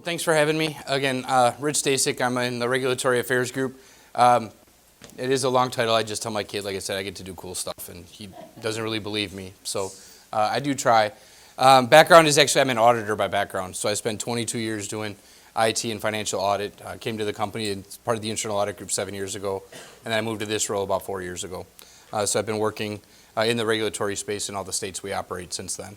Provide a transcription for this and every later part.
Well, thanks for having me. Again, Rich Stasek, I'm in the Regulatory Affairs Group. It is a long title. I just tell my kid, like I said, I get to do cool stuff, and he doesn't really believe me. So I do try. Background is actually, I'm an auditor by background. So I spent 22 years doing IT and financial audit. Came to the company as part of the internal audit group 7 years ago, and then I moved to this role about 4 years ago. So I've been working in the regulatory space in all the states we operate since then.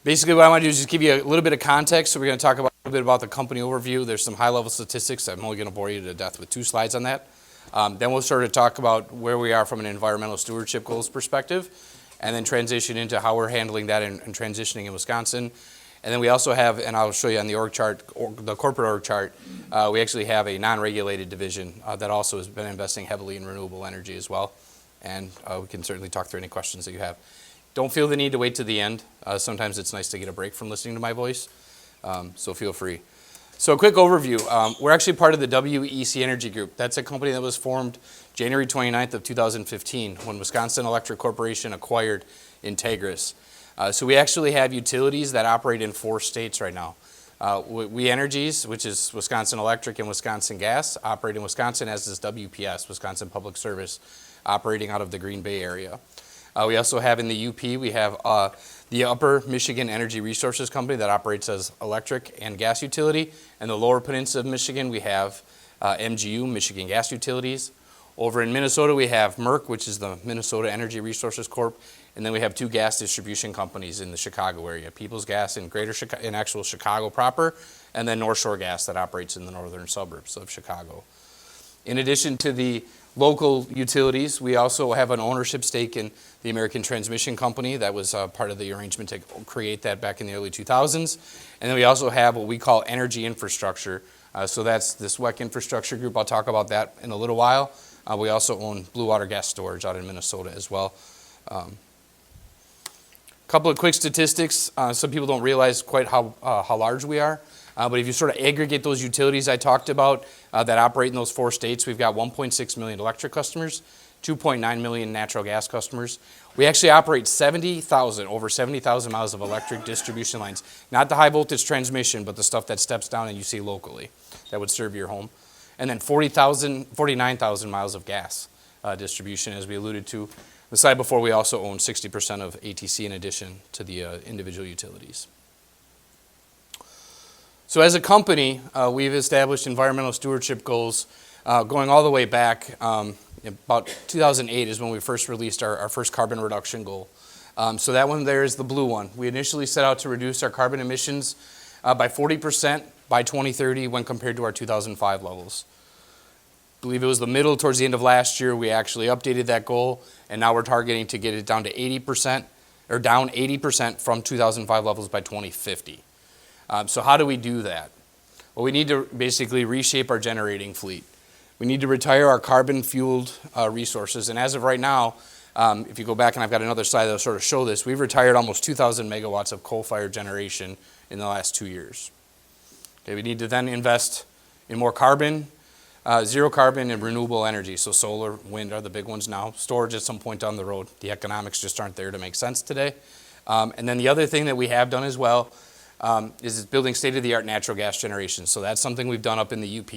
Basically, what I want to do is just give you a little bit of context. So we're going to talk a little bit about the company overview. There's some high-level statistics. I'm only going to bore you to death with 2 slides on that. Then we'll sort of talk about where we are from an environmental stewardship goals perspective, and then transition into how we're handling that and transitioning in Wisconsin. And then we also have, and I'll show you on the org chart, the corporate org chart, we actually have a non-regulated division that also has been investing heavily in renewable energy as well. And we can certainly talk through any questions that you have. Don't feel the need to wait to the end. Sometimes it's nice to get a break from listening to my voice, so feel free. So a quick overview. We're actually part of the WEC Energy Group. That's a company that was formed January 29th of 2015 when Wisconsin Electric Corporation acquired Integris. So we actually have utilities that operate in 4 states right now. We Energies, which is Wisconsin Electric and Wisconsin Gas, operate in Wisconsin, as does WPS, Wisconsin Public Service, operating out of the Green Bay area. We also have in the UP, we have the Upper Michigan Energy Resources Company that operates as electric and gas utility. And the Lower Peninsula of Michigan, we have MGU, Michigan Gas Utilities. Over in Minnesota, we have MERC, which is the Minnesota Energy Resources Corp. And then we have 2 gas distribution companies in the Chicago area, Peoples Gas in in actual Chicago proper, and then North Shore Gas that operates in the northern suburbs of Chicago. In addition to the local utilities, we also have an ownership stake in the American Transmission Company. That was part of the arrangement to create that back in the early 2000s. And then we also have what we call energy infrastructure. So that's this WEC Infrastructure Group. I'll talk about that in a little while. We also own Blue Water Gas Storage out in Minnesota as well. Couple of quick statistics. Some people don't realize quite how large we are. But if you sort of aggregate those utilities I talked about that operate in those 4 states, we've got 1.6 million electric customers, 2.9 million natural gas customers. We actually operate over 70,000 miles of electric distribution lines. Not the high voltage transmission, but the stuff that steps down and you see locally that would serve your home. And then 49,000 miles of gas distribution, as we alluded to. The slide before, we also own 60% of ATC in addition to the individual utilities. So as a company, we've established environmental stewardship goals going all the way back. About 2008 is when we first released our first carbon reduction goal. So that one there is the blue one. We initially set out to reduce our carbon emissions by 40% by 2030 when compared to our 2005 levels. I believe it was the middle towards the end of last year we actually updated that goal, and now we're targeting to get it down to 80%, or down 80% from 2005 levels by 2050. So how do we do that? Well, we need to basically reshape our generating fleet. We need to retire our carbon-fueled resources. And as of right now, if you go back, and I've got another slide that will sort of show this, we've retired almost 2,000 megawatts of coal-fired generation in the last 2 years. Okay, we need to then invest in more carbon, zero carbon, and renewable energy. So solar, wind are the big ones now. Storage at some point down the road. The economics just aren't there to make sense today. And then the other thing that we have done as well is building state-of-the-art natural gas generation. So that's something we've done up in the UP.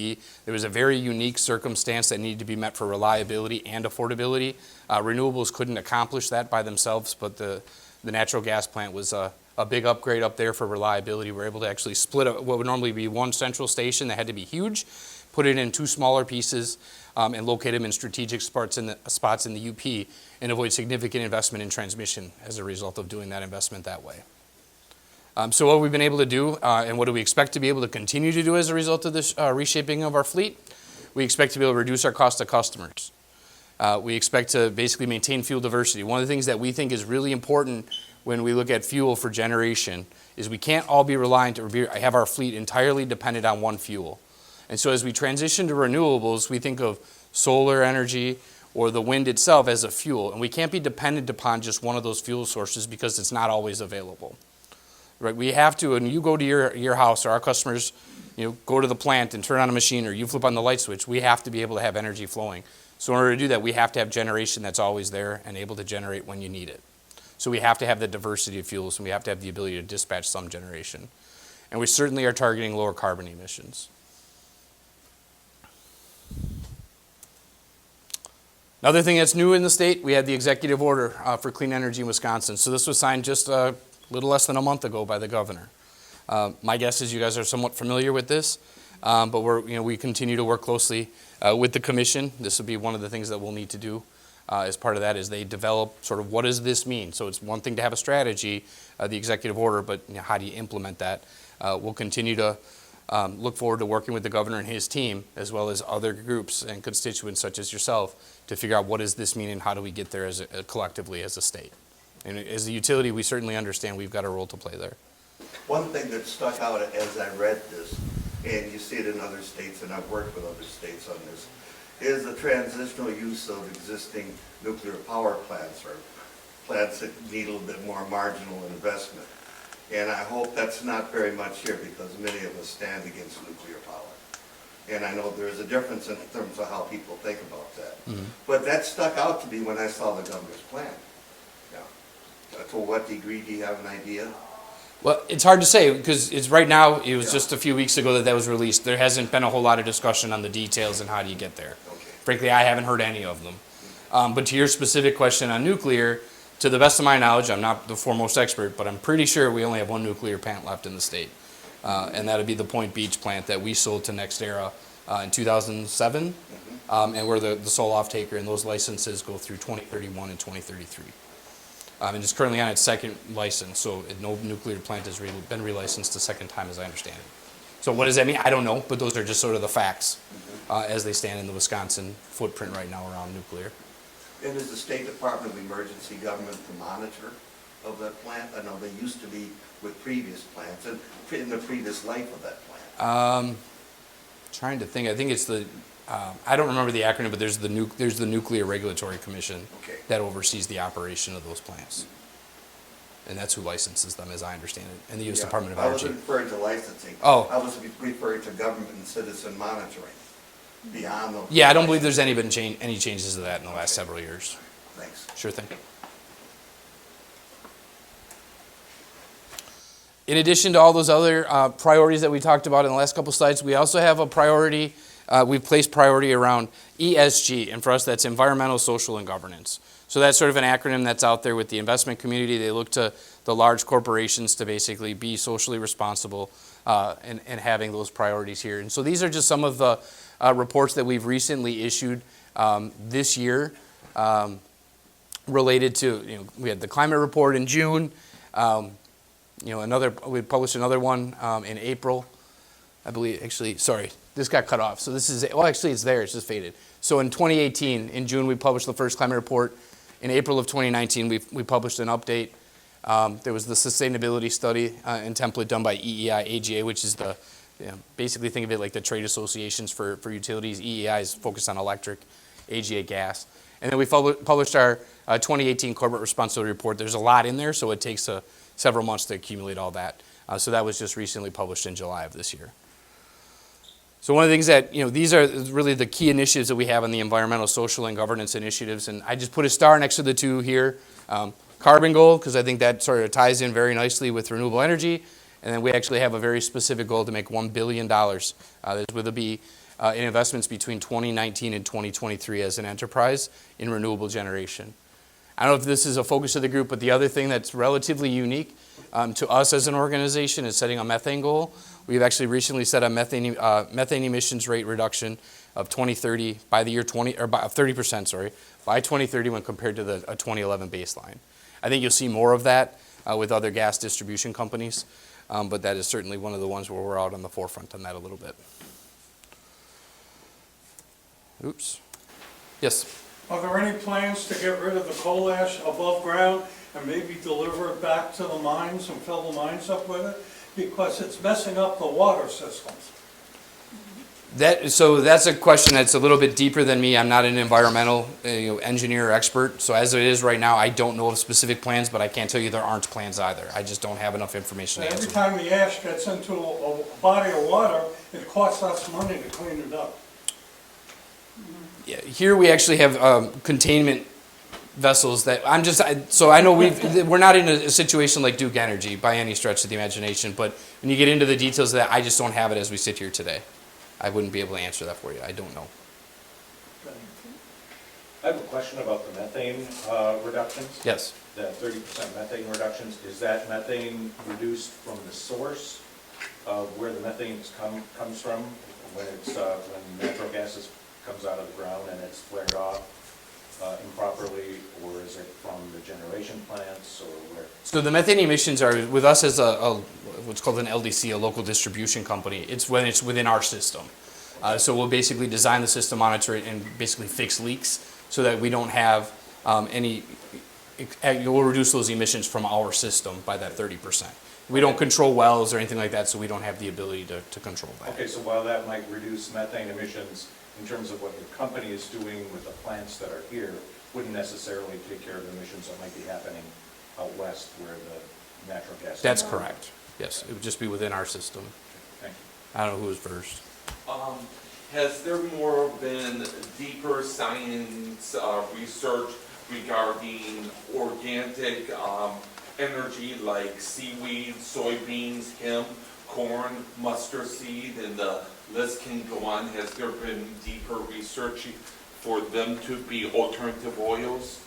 There was a very unique circumstance that needed to be met for reliability and affordability. Renewables couldn't accomplish that by themselves, but the natural gas plant was a big upgrade up there for reliability. We're able to actually split what would normally be one central station that had to be huge, put it in 2 smaller pieces, and locate them in strategic spots in the UP, and avoid significant investment in transmission as a result of doing that investment that way. So what we've been able to do, and what do we expect to be able to continue to do as a result of this reshaping of our fleet? We expect to be able to reduce our cost to customers. We expect to basically maintain fuel diversity. One of the things that we think is really important when we look at fuel for generation is we can't all be reliant to have our fleet entirely dependent on one fuel. And so as we transition to renewables, we think of solar energy or the wind itself as a fuel. And we can't be dependent upon just one of those fuel sources because it's not always available. Right? We have to, when you go to your house, or our customers, go to the plant and turn on a machine, or you flip on the light switch, we have to be able to have energy flowing. So in order to do that, we have to have generation that's always there and able to generate when you need it. So we have to have the diversity of fuels, and we have to have the ability to dispatch some generation. and we certainly are targeting lower carbon emissions. Another thing that's new in the state, we had the executive order for clean energy in Wisconsin. So this was signed just a little less than a month ago by the governor. My guess is you guys are somewhat familiar with this, but we continue to work closely with the commission. This will be one of the things that we'll need to do as part of that is they develop sort of what does this mean. So it's one thing to have a strategy, the executive order, but how do you implement that? We'll continue to look forward to working with the governor and his team, as well as other groups and constituents such as yourself, to figure out what does this mean and how do we get there as collectively as a state. And as a utility, we certainly understand we've got a role to play there. One thing that stuck out as I read this, and you see it in other states, and I've worked with other states on this, is the transitional use of existing nuclear power plants or plants that need a little bit more marginal investment. And I hope that's not very much here because many of us stand against nuclear power. And I know there's a difference in terms of how people think about that. Mm-hmm. But that stuck out to me when I saw the governor's plan. Yeah. To what degree do you have an idea? Well, it's hard to say because it's right now, it was just a few weeks ago that was released. There hasn't been a whole lot of discussion on the details and how do you get there. Okay. Frankly, I haven't heard any of them. But to your specific question on nuclear, to the best of my knowledge, I'm not the foremost expert, but I'm pretty sure we only have one nuclear plant left in the state. And that would be the Point Beach plant that we sold to NextEra in 2007. And we're the sole off-taker, and those licenses go through 2031 and 2033. And it's currently on its second license, so no nuclear plant has been relicensed the second time, as I understand it. So what does that mean? I don't know, but those are just sort of the facts as they stand in the Wisconsin footprint right now around nuclear. And is the State Department of Emergency Government the monitor of that plant? I know they used to be with previous plants and in the previous life of that plant. Trying to think. I think it's the. I don't remember the acronym, but there's the Nuclear Regulatory Commission that oversees the operation of those plants, and that's who licenses them, as I understand it, and the U.S. Department of Energy. I wasn't referring to licensing. Oh, I was referring to government and citizen monitoring. Beyond those. Yeah, I don't believe there's any changes to that in the last several years. Thanks. Sure thing. In addition to all those other priorities that we talked about in the last couple slides, we also have a priority. We've placed priority around ESG, and for us that's environmental, social, and governance. So that's sort of an acronym that's out there with the investment community. They look to the large corporations to basically be socially responsible and having those priorities here. And so these are just some of the reports that we've recently issued this year related to, we had the climate report in June. We published another one in April. I believe, actually, sorry, this got cut off. So this is, well, actually it's there, it's just faded. So in 2018, in June, we published the first climate report. In April of 2019, we published an update. There was the sustainability study and template done by EEI AGA, which is the, basically think of it like the trade associations for utilities. EEI is focused on electric, AGA gas. And then we published our 2018 corporate responsibility report. There's a lot in there, so it takes several months to accumulate all that. So that was just recently published in July of this year. So one of the things that, these are really the key initiatives that we have on the environmental, social, and governance initiatives. And I just put a star next to the two here. Carbon goal, because I think that sort of ties in very nicely with renewable energy. And then we actually have a very specific goal to make $1 billion. This will be in investments between 2019 and 2023 as an enterprise in renewable generation. I don't know if this is a focus of the group, but the other thing that's relatively unique to us as an organization is setting a methane goal. We've actually recently set a methane emissions rate reduction of 2030 by the year 30%, sorry, by 2030 when compared to a 2011 baseline. I think you'll see more of that with other gas distribution companies, but that is certainly one of the ones where we're out on the forefront on that a little bit. Oops. Yes. Are there any plans to get rid of the coal ash above ground and maybe deliver it back to the mines and fill the mines up with it? Because it's messing up the water systems. So that's a question that's a little bit deeper than me. I'm not an environmental engineer or expert. So as it is right now, I don't know of specific plans, but I can't tell you there aren't plans either. I just don't have enough information to answer. Every time the ash gets into a body of water, it costs us money to clean it up. Yeah, here we actually have containment vessels that, so I know we're not in a situation like Duke Energy by any stretch of the imagination, but when you get into the details of that, I just don't have it as we sit here today. I wouldn't be able to answer that for you. I don't know. I have a question about the methane reductions. Yes. The 30% methane reductions, is that methane reduced from the source of where the methane comes from, when natural gas comes out of the ground and it's flared off improperly, or is it from the generation plants, or where? So the methane emissions are with us as a what's called an LDC, a local distribution company. It's when it's within our system. So we'll basically design the system, monitor it, and basically fix leaks so that we don't have any. We'll reduce those emissions from our system by that 30%. We don't control wells or anything like that, so we don't have the ability to control that. Okay, so while that might reduce methane emissions in terms of what your company is doing with the plants that are here, wouldn't necessarily take care of the emissions that might be happening out west where the natural gas. That's correct. Yes, it would just be within our system. Thank you. I don't know who was first. Has there more been deeper science research regarding organic energy like seaweed, soybeans, hemp, corn, mustard seed, and the list can go on? Has there been deeper research for them to be alternative oils?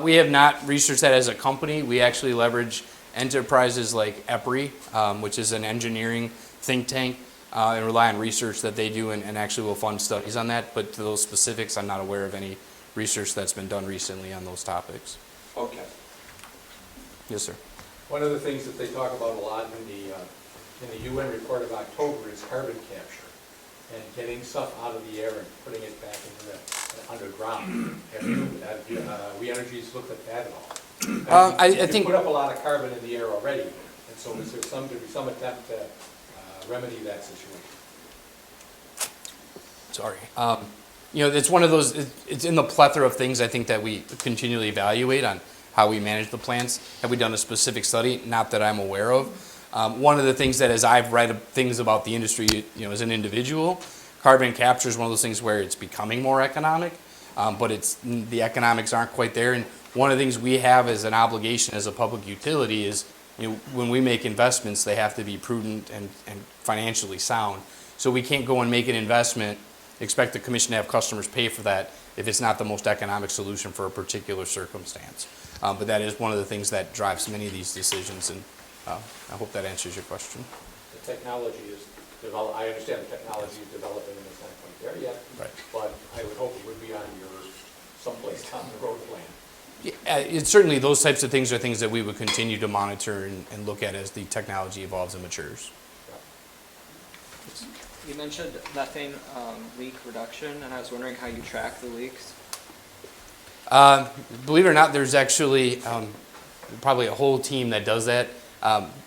We have not researched that as a company. We actually leverage enterprises like EPRI, which is an engineering think tank, and rely on research that they do and actually will fund studies on that. But to those specifics, I'm not aware of any research that's been done recently on those topics. Okay. Yes, sir. One of the things that they talk about a lot in the UN report of October is carbon capture and getting stuff out of the air and putting it back into the underground. Have We Energies looked at that at all? I You think put up a lot of carbon in the air already, and so is there some attempt to remedy that situation? Sorry. It's one of those, it's in the plethora of things I think that we continually evaluate on how we manage the plants. Have we done a specific study? Not that I'm aware of. One of the things that as I've read things about the industry, as an individual, carbon capture is one of those things where it's becoming more economic, but the economics aren't quite there. And one of the things we have as an obligation as a public utility is, when we make investments, they have to be prudent and financially sound. So we can't go and make an investment, expect the commission to have customers pay for that if it's not the most economic solution for a particular circumstance. But that is one of the things that drives many of these decisions, and I hope that answers your question. The technology is developed, I understand the technology is developing and it's not quite there yet, Right. but I would hope it would be on your someplace down the road plan. Yeah, it's certainly those types of things are things that we would continue to monitor and look at as the technology evolves and matures. You mentioned methane leak reduction, and I was wondering how you track the leaks. Believe it or not, there's actually probably a whole team that does that.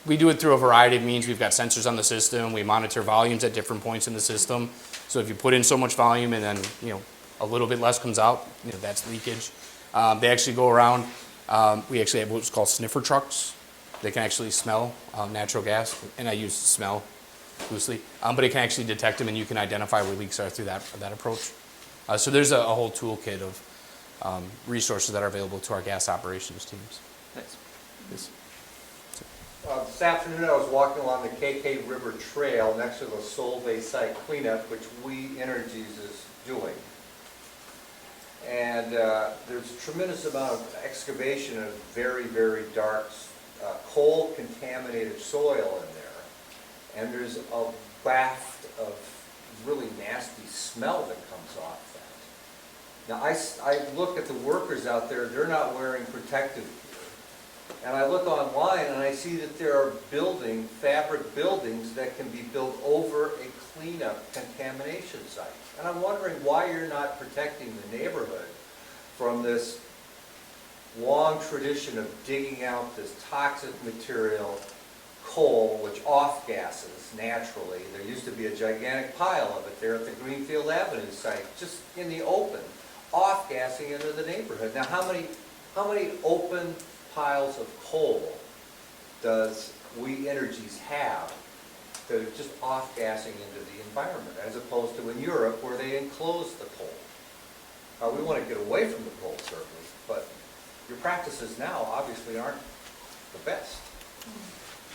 We do it through a variety of means. We've got sensors on the system. We monitor volumes at different points in the system. So if you put in so much volume and then a little bit less comes out, that's leakage. They actually go around. We actually have what's called sniffer trucks. They can actually smell natural gas, and I use smell loosely, but it can actually detect them, and you can identify where leaks are through that approach. So there's a whole toolkit of resources that are available to our gas operations teams. Thanks. Yes. This afternoon I was walking along the KK River Trail next to the Solvay site cleanup, which WEC Energies is doing. And there's a tremendous amount of excavation of very, very dark coal-contaminated soil in there. And there's a waft of really nasty smell that comes off that. Now I look at the workers out there, they're not wearing protective gear. And I look online and I see that there are fabric buildings that can be built over a cleanup contamination site. And I'm wondering why you're not protecting the neighborhood from this long tradition of digging out this toxic material, coal, which off-gasses naturally. There used to be a gigantic pile of it there at the Greenfield Avenue site, just in the open, off-gassing into the neighborhood. Now, how many open piles of coal does WEC Energies have that are just off-gassing into the environment, as opposed to in Europe where they enclose the coal? We want to get away from the coal certainly, but your practices now obviously aren't the best.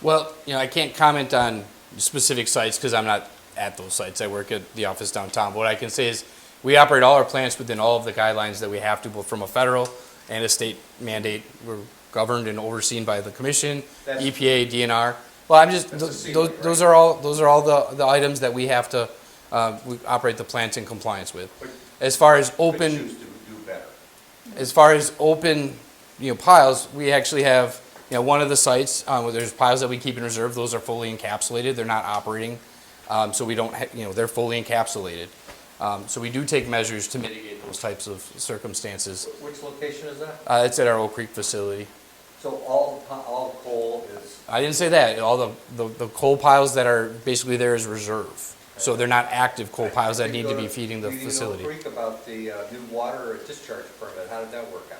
Well, I can't comment on specific sites because I'm not at those sites. I work at the office downtown. But what I can say is we operate all our plants within all of the guidelines that we have to, both from a federal and a state mandate. We're governed and overseen by the commission, That's- EPA, DNR. Well, I'm just, That's a secret, those are all the items that we have to, we operate the plants in compliance with. But As far as could open, choose to do better. as far as open, piles, we actually have, one of the sites, where there's piles that we keep in reserve, those are fully encapsulated, they're not operating. So we don't, they're fully encapsulated. So we do take measures to mitigate those types of circumstances. Which location is that? It's at our Oak Creek facility. So all coal is, I didn't say that, all the coal piles that are basically there as reserve. So they're not active coal piles that need to be feeding the facility. You know, Creek about the new water discharge permit, how did that work out?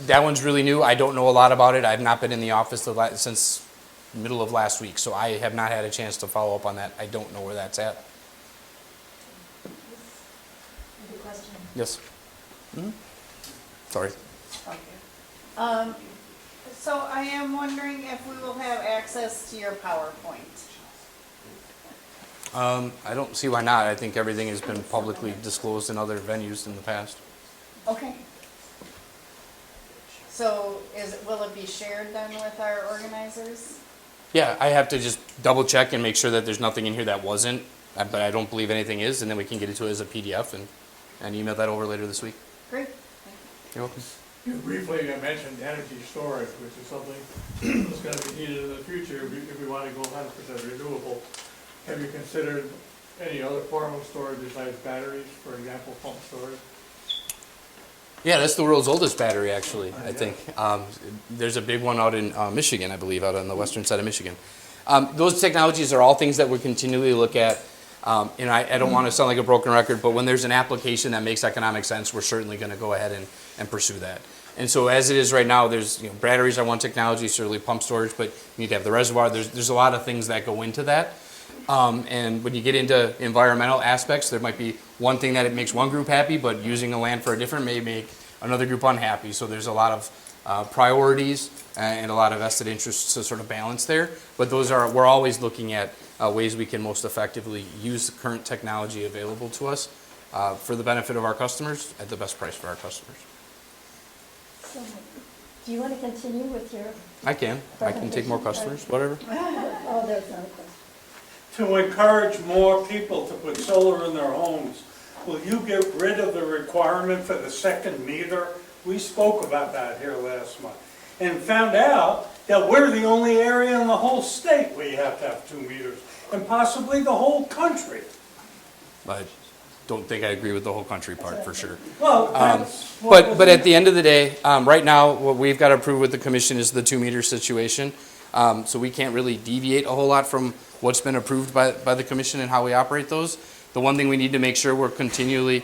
That one's really new. I don't know a lot about it. I've not been in the office since middle of last week, so I have not had a chance to follow up on that. I don't know where that's at. Good question. Yes? Sorry. So I am wondering if we will have access to your PowerPoint. I don't see why not. I think everything has been publicly disclosed in other venues in the past. Okay. So will it be shared then with our organizers? Yeah, I have to just double check and make sure that there's nothing in here that wasn't, but I don't believe anything is, and then we can get it to it as a PDF and email that over later this week. Great. You're welcome. You briefly mentioned energy storage, which is something that's going to be needed in the future if we want to go 100% renewable. Have you considered any other form of storage besides batteries, for example, pump storage? Yeah, that's the world's oldest battery, actually, I think. There's a big one out in Michigan, I believe, out on the western side of Michigan. Those technologies are all things that we continually look at. And I don't want to sound like a broken record, but when there's an application that makes economic sense, we're certainly going to go ahead and pursue that. And so as it is right now, there's batteries are one technology, certainly pump storage, but you need to have the reservoir. There's a lot of things that go into that. And when you get into environmental aspects, there might be one thing that it makes one group happy, but using the land for a different may make another group unhappy. So there's a lot of priorities and a lot of vested interests to sort of balance there. But we're always looking at ways we can most effectively use the current technology available to us for the benefit of our customers at the best price for our customers. So, do you want to continue with your? I can take more customers, whatever. Oh, there's another question. To encourage more people to put solar in their homes, will you get rid of the requirement for the second meter? We spoke about that here last month and found out that we're the only area in the whole state where you have to have 2 meters, and possibly the whole country. I don't think I agree with the whole country part for sure. Well, that's what But at the end of the day, right now, what we've got approved with the commission is the 2-meter situation. So we can't really deviate a whole lot from what's been approved by the commission and how we operate those. The one thing we need to make sure we're continually,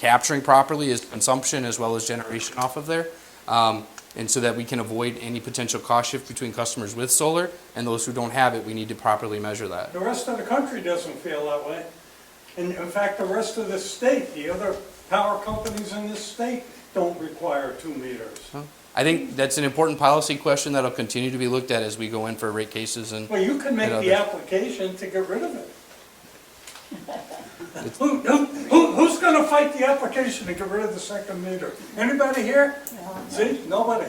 capturing properly is consumption as well as generation off of there. And so that we can avoid any potential cost shift between customers with solar and those who don't have it, we need to properly measure that. the rest of the country doesn't feel that way. And in fact, the rest of the state, the other power companies in this state don't require 2 meters. I think that's an important policy question that'll continue to be looked at as we go in for rate cases and. Well, you can make and the others. application to get rid of it. Who's gonna fight the application to get rid of the second meter? Anybody here? See, nobody.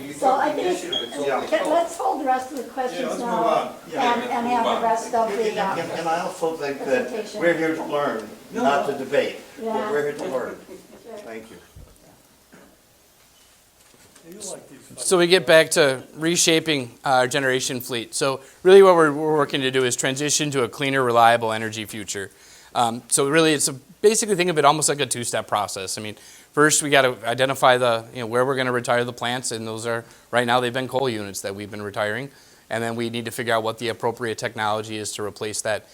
You So took I the think- initiative, it's only coal. Let's hold the rest of the questions let's now move on. and have the rest of the, And I also think that presentation. we're here to learn, not to debate. Yeah. We're here to learn. Thank you. You like these fights. So we get back to reshaping our generation fleet. So really what we're working to do is transition to a cleaner, reliable energy future. So really it's basically think of it almost like a 2-step process. I mean, first we got to identify where we're going to retire the plants, and those are, right now they've been coal units that we've been retiring. And then we need to figure out what the appropriate technology is to replace that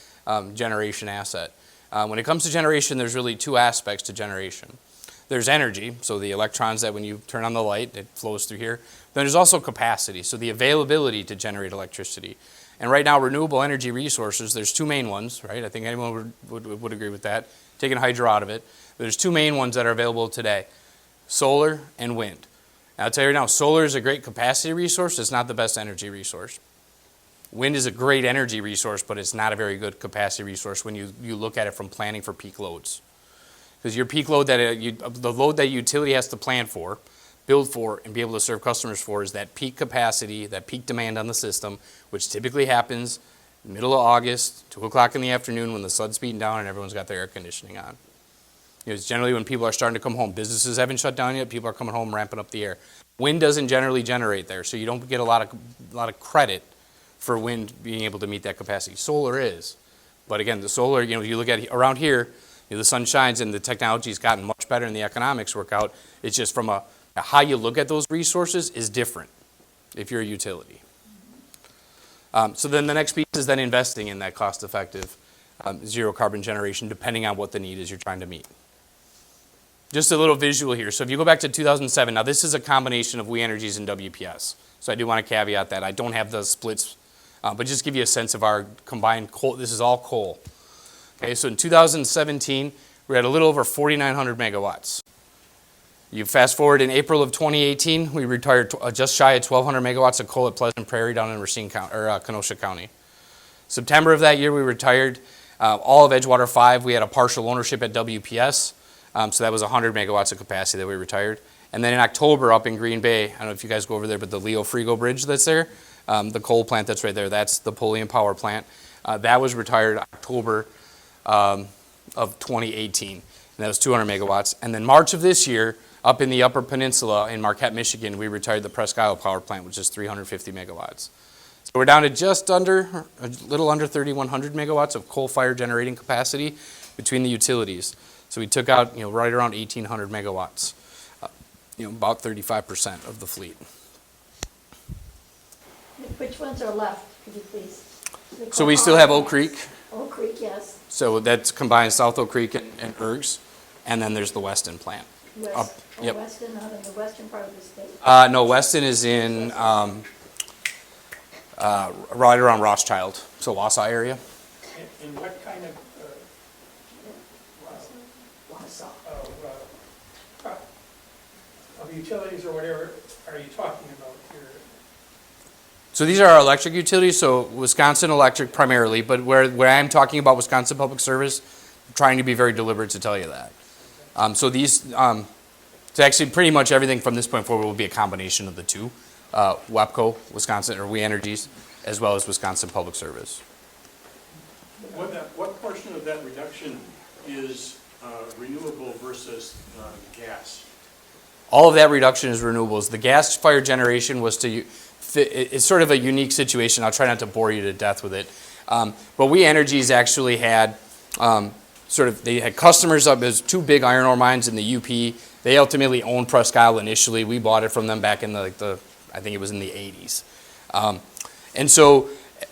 generation asset. When it comes to generation, there's really 2 aspects to generation. There's energy, so the electrons that when you turn on the light, it flows through here. Then there's also capacity, so the availability to generate electricity. And right now, renewable energy resources, there's two main ones, right? I think anyone would agree with that, taking hydro out of it. There's two main ones that are available today, solar and wind. Now, I'll tell you right now, solar is a great capacity resource. It's not the best energy resource. Wind is a great energy resource, but it's not a very good capacity resource when you look at it from planning for peak loads. Because your peak load, the load that utility has to plan for, build for, and be able to serve customers for is that peak capacity, that peak demand on the system, which typically happens middle of August, 2 o'clock in the afternoon when the sun's beating down and everyone's got their air conditioning on. It's generally when people are starting to come home. Businesses haven't shut down yet. People are coming home, ramping up the air. Wind doesn't generally generate there, so you don't get a lot of credit for wind being able to meet that capacity. Solar is. But again, the solar, you look at around here, the sun shines and the technology's gotten much better and the economics work out. It's just from how you look at those resources is different if you're a utility. So then the next piece is then investing in that cost-effective zero carbon generation, depending on what the need is you're trying to meet. Just a little visual here. So if you go back to 2007, now this is a combination of We Energies and WPS. So I do want to caveat that. I don't have the splits, but just give you a sense of our combined coal. This is all coal. Okay, so in 2017, we're at a little over 4,900 megawatts. You fast forward in April of 2018, we retired just shy of 1,200 megawatts of coal at Pleasant Prairie down in Racine County, or Kenosha County. September of that year, we retired all of Edgewater 5. We had a partial ownership at WPS, so that was 100 megawatts of capacity that we retired. And then in October up in Green Bay, I don't know if you guys go over there, but the Leo Frigo Bridge that's there, the coal plant that's right there, that's the Polian power plant. That was retired October of 2018, and that was 200 megawatts. And then March of this year, up in the Upper Peninsula in Marquette, Michigan, we retired the Presque Isle power plant, which is 350 megawatts. So we're down to a little under 3,100 megawatts of coal-fired generating capacity between the utilities. So we took out, right around 1,800 megawatts, about 35% of the fleet. Which ones are left, could you please? So we still have Oak Creek. Oak Creek, yes. So that's combined South Oak Creek and Ergs, and then there's the Weston plant. Yep. Weston, not in the western part of the state. No, Weston is in right around Rothschild, so Wausau area. And what kind of, of utilities or whatever are you talking about here? So these are our electric utilities, so Wisconsin Electric primarily, but where I'm talking about Wisconsin Public Service, I'm trying to be very deliberate to tell you that. So these, so actually pretty much everything from this point forward will be a combination of the two, WEPCO, Wisconsin, or We Energies, as well as Wisconsin Public Service. What portion of that reduction is renewable versus gas? All of that reduction is renewables. The gas-fired generation was it's sort of a unique situation. I'll try not to bore you to death with it. But We Energies actually had they had customers up. There's two big iron ore mines in the UP. They ultimately owned Presque Isle initially. We bought it from them back in I think it was in the 80s. And so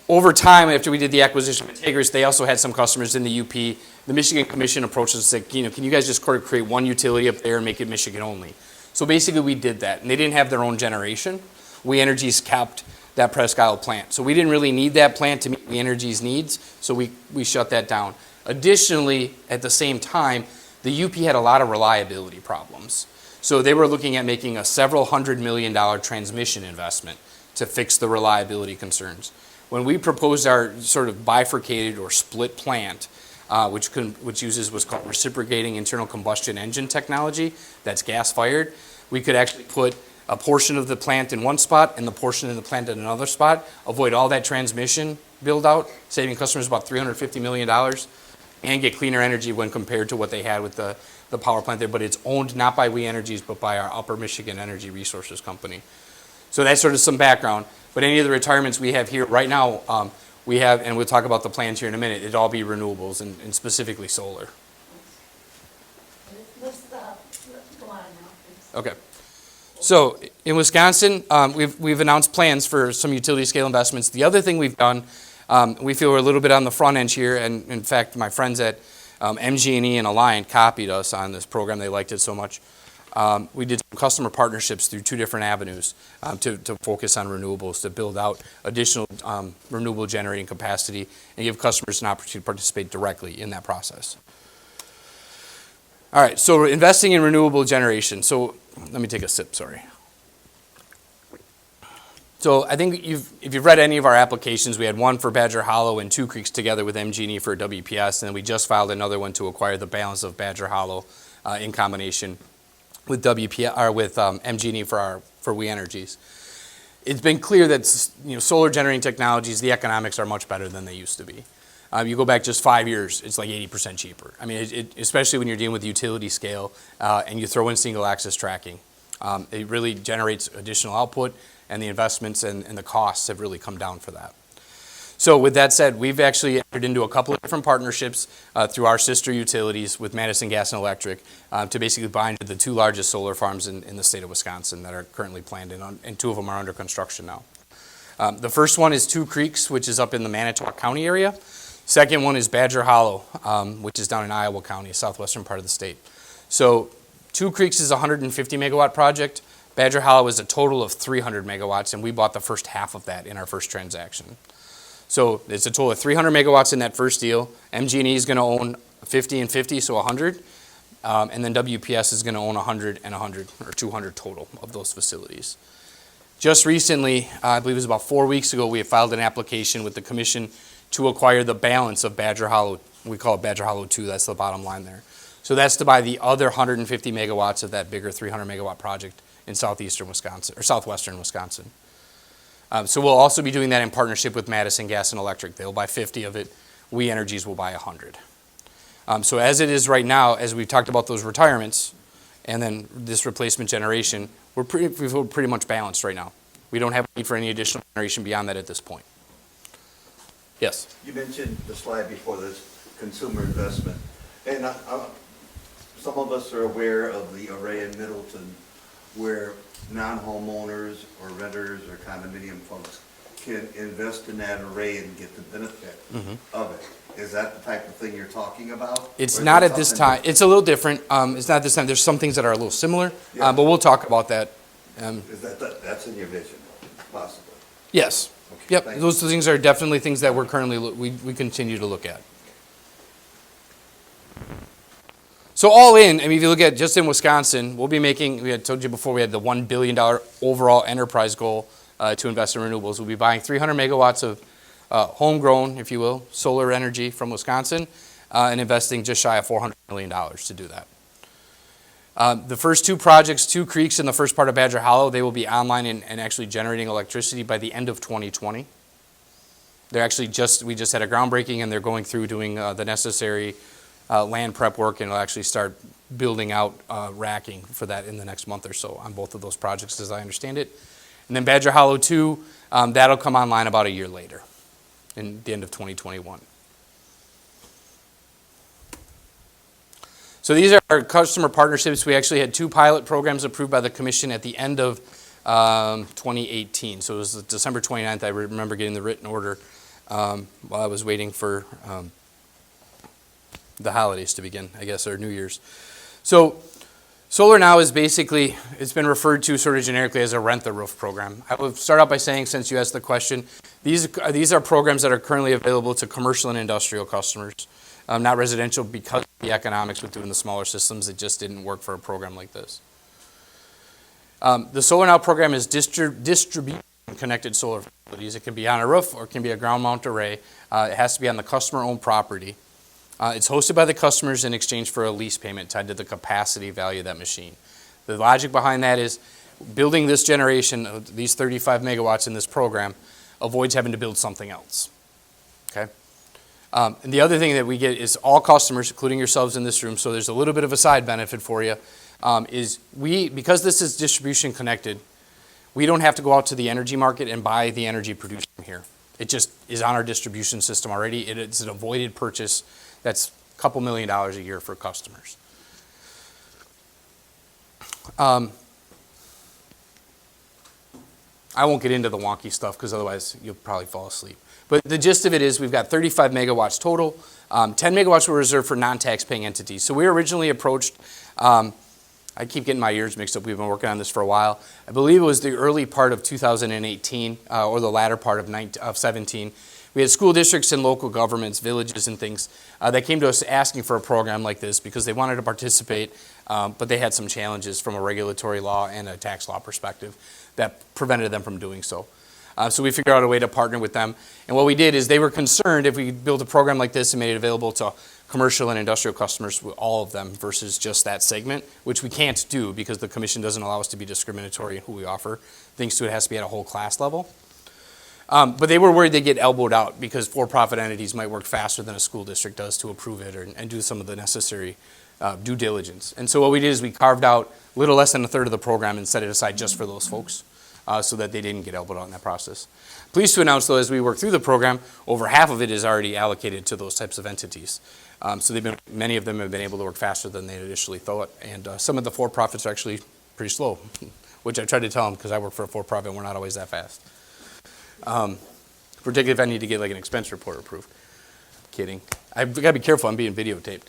over time, after we did the acquisition of Integris, they also had some customers in the UP. The Michigan Commission approached us and said, can you guys just create one utility up there and make it Michigan only? So basically we did that, and they didn't have their own generation. We Energies kept that Presque Isle plant. So we didn't really need that plant to meet We Energies' needs, so we shut that down. Additionally, at the same time, the UP had a lot of reliability problems. So they were looking at making a several $100 million transmission investment to fix the reliability concerns. When we proposed our sort of bifurcated or split plant, which uses what's called reciprocating internal combustion engine technology, that's gas-fired, we could actually put a portion of the plant in one spot and the portion of the plant in another spot, avoid all that transmission build-out, saving customers about $350 million, and get cleaner energy when compared to what they had with the power plant there. But it's owned not by We Energies, but by our Upper Michigan Energy Resources Company. So that's sort of some background. But any of the retirements we have here right now, we have, and we'll talk about the plans here in a minute, it'd all be renewables and specifically solar. Let's go on now, please. Okay. So in Wisconsin, we've announced plans for some utility scale investments. The other thing we've done, we feel we're a little bit on the front end here, and in fact, my friends at MG&E and Alliant copied us on this program. They liked it so much. we did some customer partnerships through 2 different avenues to focus on renewables, to build out additional renewable generating capacity and give customers an opportunity to participate directly in that process. All right, so we're investing in renewable generation. So let me take a sip, sorry. So I think if you've read any of our applications, we had one for Badger Hollow and Two Creeks together with MG&E for WPS, and then we just filed another one to acquire the balance of Badger Hollow in combination with MG&E for WE Energies. It's been clear that solar generating technologies, the economics are much better than they used to be. You go back just 5 years, it's like 80% cheaper. I mean, especially when you're dealing with utility scale and you throw in single axis tracking. It really generates additional output, and the investments and the costs have really come down for that. So with that said, we've actually entered into a couple of different partnerships through our sister utilities with Madison Gas and Electric to basically buy into the 2 largest solar farms in the state of Wisconsin that are currently planned, and 2 of them are under construction now. The first one is Two Creeks, which is up in the Manitowoc County area. Second one is Badger Hollow, which is down in Iowa County, southwestern part of the state. So Two Creeks is a 150 megawatt project. Badger Hollow is a total of 300 megawatts, and we bought the first half of that in our first transaction. So it's a total of 300 megawatts in that first deal. MG&E is going to own 50 and 50, so 100. And then WPS is going to own 100 and 100, or 200 total of those facilities. Just recently, I believe it was about 4 weeks ago, we have filed an application with the commission to acquire the balance of Badger Hollow. We call it Badger Hollow 2, that's the bottom line there. So that's to buy the other 150 megawatts of that bigger 300 megawatt project in southeastern Wisconsin, or southwestern Wisconsin. So we'll also be doing that in partnership with Madison Gas and Electric. They'll buy 50 of it. WE Energies will buy 100. So as it is right now, as we've talked about those retirements and then this replacement generation, we feel pretty much balanced right now. We don't have a need for any additional generation beyond that at this point. Yes? You mentioned the slide before this, consumer investment. And some of us are aware of the array in Middleton where non-homeowners or renters or condominium folks can invest in that array and get the benefit of it. Is that the type of thing you're talking about? It's not at this time. It's a little different. It's not this time. There's some things that are a little similar, Yeah. but we'll talk about that. Is that's in your vision, possibly? Yes. Okay, Yep. thank you. Those things are definitely things that we're currently we continue to look at. So all in, I mean, if you look at just in Wisconsin, we'll be making, we had told you before, we had the $1 billion overall enterprise goal to invest in renewables. We'll be buying 300 megawatts of homegrown, if you will, solar energy from Wisconsin and investing just shy of $400 million to do that. The first 2 projects, Two Creeks and the first part of Badger Hollow, they will be online and actually generating electricity by the end of 2020. They're actually we just had a groundbreaking and they're going through doing the necessary land prep work, and will actually start building out racking for that in the next month or so on both of those projects, as I understand it. And then Badger Hollow 2, that'll come online about a year later, in the end of 2021. So these are our customer partnerships. We actually had 2 pilot programs approved by the commission at the end of 2018. So it was December 29th. I remember getting the written order while I was waiting for the holidays to begin, I guess, or New Year's. So solar now is basically, it's been referred to sort of generically as a rent the roof program. I will start out by saying, since you asked the question, these are programs that are currently available to commercial and industrial customers, not residential, because of the economics with doing the smaller systems. It just didn't work for a program like this. The Solar Now program is distribution connected solar facilities. It can be on a roof or it can be a ground mount array. It has to be on the customer-owned property. It's hosted by the customers in exchange for a lease payment tied to the capacity value of that machine. The logic behind that is building this generation, these 35 megawatts in this program, avoids having to build something else. Okay? And the other thing that we get is all customers, including yourselves in this room, so there's a little bit of a side benefit for you, is because this is distribution connected, we don't have to go out to the energy market and buy the energy produced from here. It just is on our distribution system already. It's an avoided purchase. That's a couple $1 million a year for customers. I won't get into the wonky stuff because otherwise you'll probably fall asleep. But the gist of it is we've got 35 megawatts total. 10 megawatts were reserved for non-tax paying entities. So we were originally approached I keep getting my years mixed up. We've been working on this for a while. I believe it was the early part of 2018 or the latter part of 17. We had school districts and local governments, villages and things that came to us asking for a program like this because they wanted to participate, but they had some challenges from a regulatory law and a tax law perspective that prevented them from doing so. So we figured out a way to partner with them. And what we did is they were concerned if we built a program like this and made it available to commercial and industrial customers, all of them, versus just that segment, which we can't do because the commission doesn't allow us to be discriminatory in who we offer things to. It has to be at a whole class level. But they were worried they'd get elbowed out because for-profit entities might work faster than a school district does to approve it and do some of the necessary due diligence. And so what we did is we carved out a little less than a third of the program and set it aside just for those folks so that they didn't get elbowed out in that process. Pleased to announce, though, as we work through the program, over half of it is already allocated to those types of entities. So many of them have been able to work faster than they initially thought, and some of the for-profits are actually pretty slow, which I tried to tell them because I work for a for-profit and we're not always that fast. Particularly if I need to get like an expense report approved. Kidding. I've got to be careful, I'm being videotaped.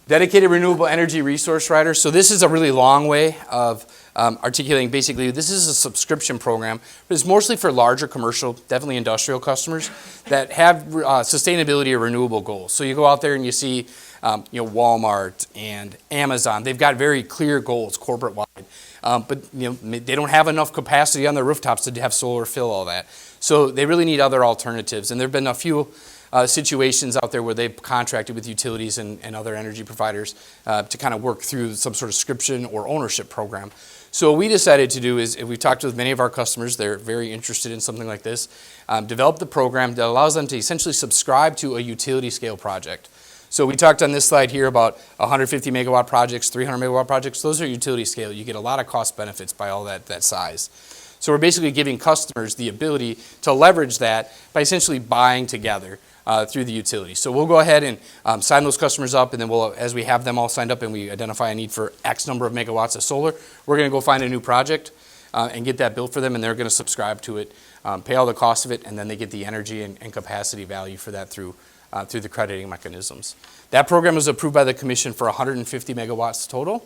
Dedicated renewable energy resource rider. So this is a really long way of articulating basically this is a subscription program, but it's mostly for larger commercial, definitely industrial customers that have sustainability or renewable goals. So you go out there and you see Walmart and Amazon. They've got very clear goals corporate-wide, but they don't have enough capacity on their rooftops to have solar fill all that. So they really need other alternatives. And there have been a few situations out there where they've contracted with utilities and other energy providers to kind of work through some sort of subscription or ownership program. So what we decided to do is, we've talked with many of our customers, they're very interested in something like this, develop the program that allows them to essentially subscribe to a utility scale project. So we talked on this slide here about 150 megawatt projects, 300 megawatt projects. Those are utility scale. You get a lot of cost benefits by all that size. So we're basically giving customers the ability to leverage that by essentially buying together through the utility. So we'll go ahead and sign those customers up, and then as we have them all signed up and we identify a need for X number of megawatts of solar, we're going to go find a new project and get that built for them, and they're going to subscribe to it, pay all the cost of it, and then they get the energy and capacity value for that through the crediting mechanisms. That program was approved by the commission for 150 megawatts total.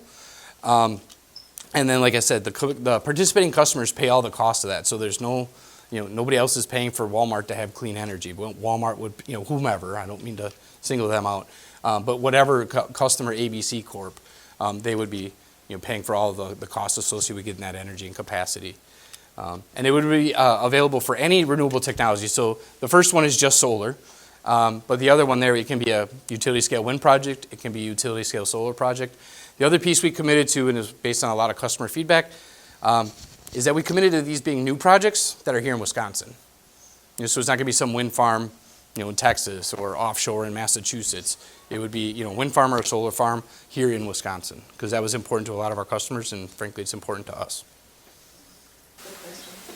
And then, like I said, the participating customers pay all the cost of that. So there's nobody else is paying for Walmart to have clean energy. Walmart would, whomever, I don't mean to single them out, but whatever customer ABC Corp, they would be paying for all the costs associated with getting that energy and capacity. And it would be available for any renewable technology. So the first one is just solar. But the other one there, it can be a utility scale wind project, it can be a utility scale solar project. The other piece we committed to, and is based on a lot of customer feedback, is that we committed to these being new projects that are here in Wisconsin. So it's not going to be some wind farm, in Texas or offshore in Massachusetts. It would be, wind farm or a solar farm here in Wisconsin, because that was important to a lot of our customers, and frankly, it's important to us.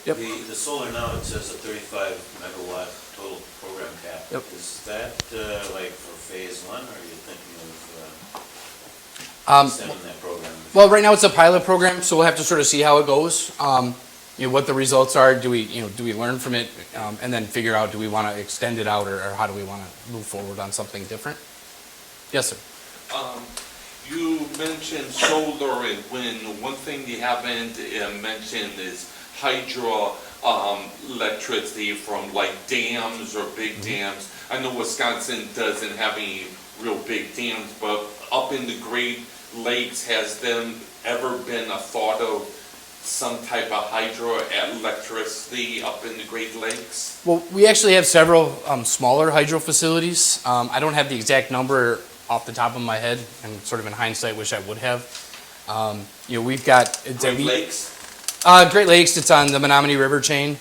Yep. The solar now, it says a 35 megawatt total program cap. Yep. Is that like for phase one, or are you thinking of extending that program? Well, right now it's a pilot program, so we'll have to sort of see how it goes. What the results are. Do we learn from it, and then figure out, do we want to extend it out, or how do we want to move forward on something different? Yes, sir. You mentioned solar and wind. One thing you haven't mentioned is hydro electricity from like dams or big dams. I know Wisconsin doesn't have any real big dams, but up in the Great Lakes, has them ever been a thought of some type of hydroelectricity up in the Great Lakes? Well, we actually have several smaller hydro facilities. I don't have the exact number off the top of my head, and sort of in hindsight wish I would have. We've got Great Lakes? Great Lakes, it's on the Menominee River chain.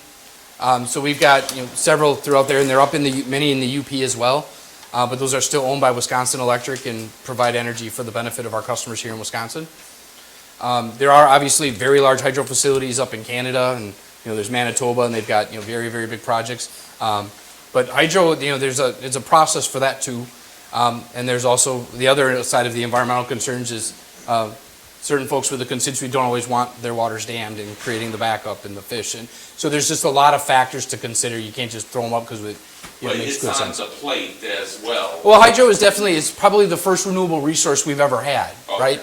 So we've got several throughout there, and they're up in many in the UP as well. But those are still owned by Wisconsin Electric and provide energy for the benefit of our customers here in Wisconsin. There are obviously very large hydro facilities up in Canada, and there's Manitoba, and they've got very, very big projects. But hydro, there's a process for that too. And there's also the other side of the environmental concerns is certain folks with the constituency don't always want their waters dammed and creating the backup and the fish. And so there's just a lot of factors to consider. You can't just throw them up because it makes good sense. It's on the plate as well. Well, hydro is probably the first renewable resource we've ever had, Okay. right?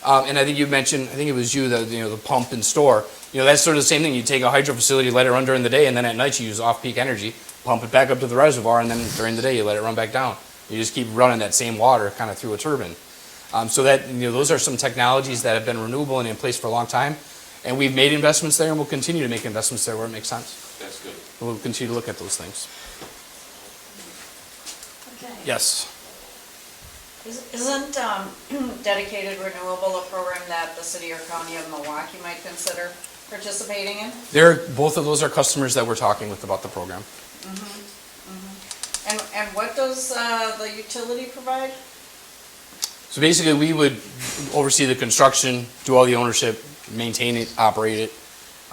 And I think you mentioned, I think it was you, the pump and store. That's sort of the same thing. You take a hydro facility, let it run during the day, and then at night you use off-peak energy, pump it back up to the reservoir, and then during the day you let it run back down. You just keep running that same water kind of through a turbine. So that, those are some technologies that have been renewable and in place for a long time. And we've made investments there, and we'll continue to make investments there where it makes sense. That's good. We'll continue to look at those things. Okay. Yes. Isn't dedicated renewable a program that the city or county of Milwaukee might consider participating in? Both of those are customers that we're talking with about the program. And what does the utility provide? So basically, we would oversee the construction, do all the ownership, maintain it, operate it,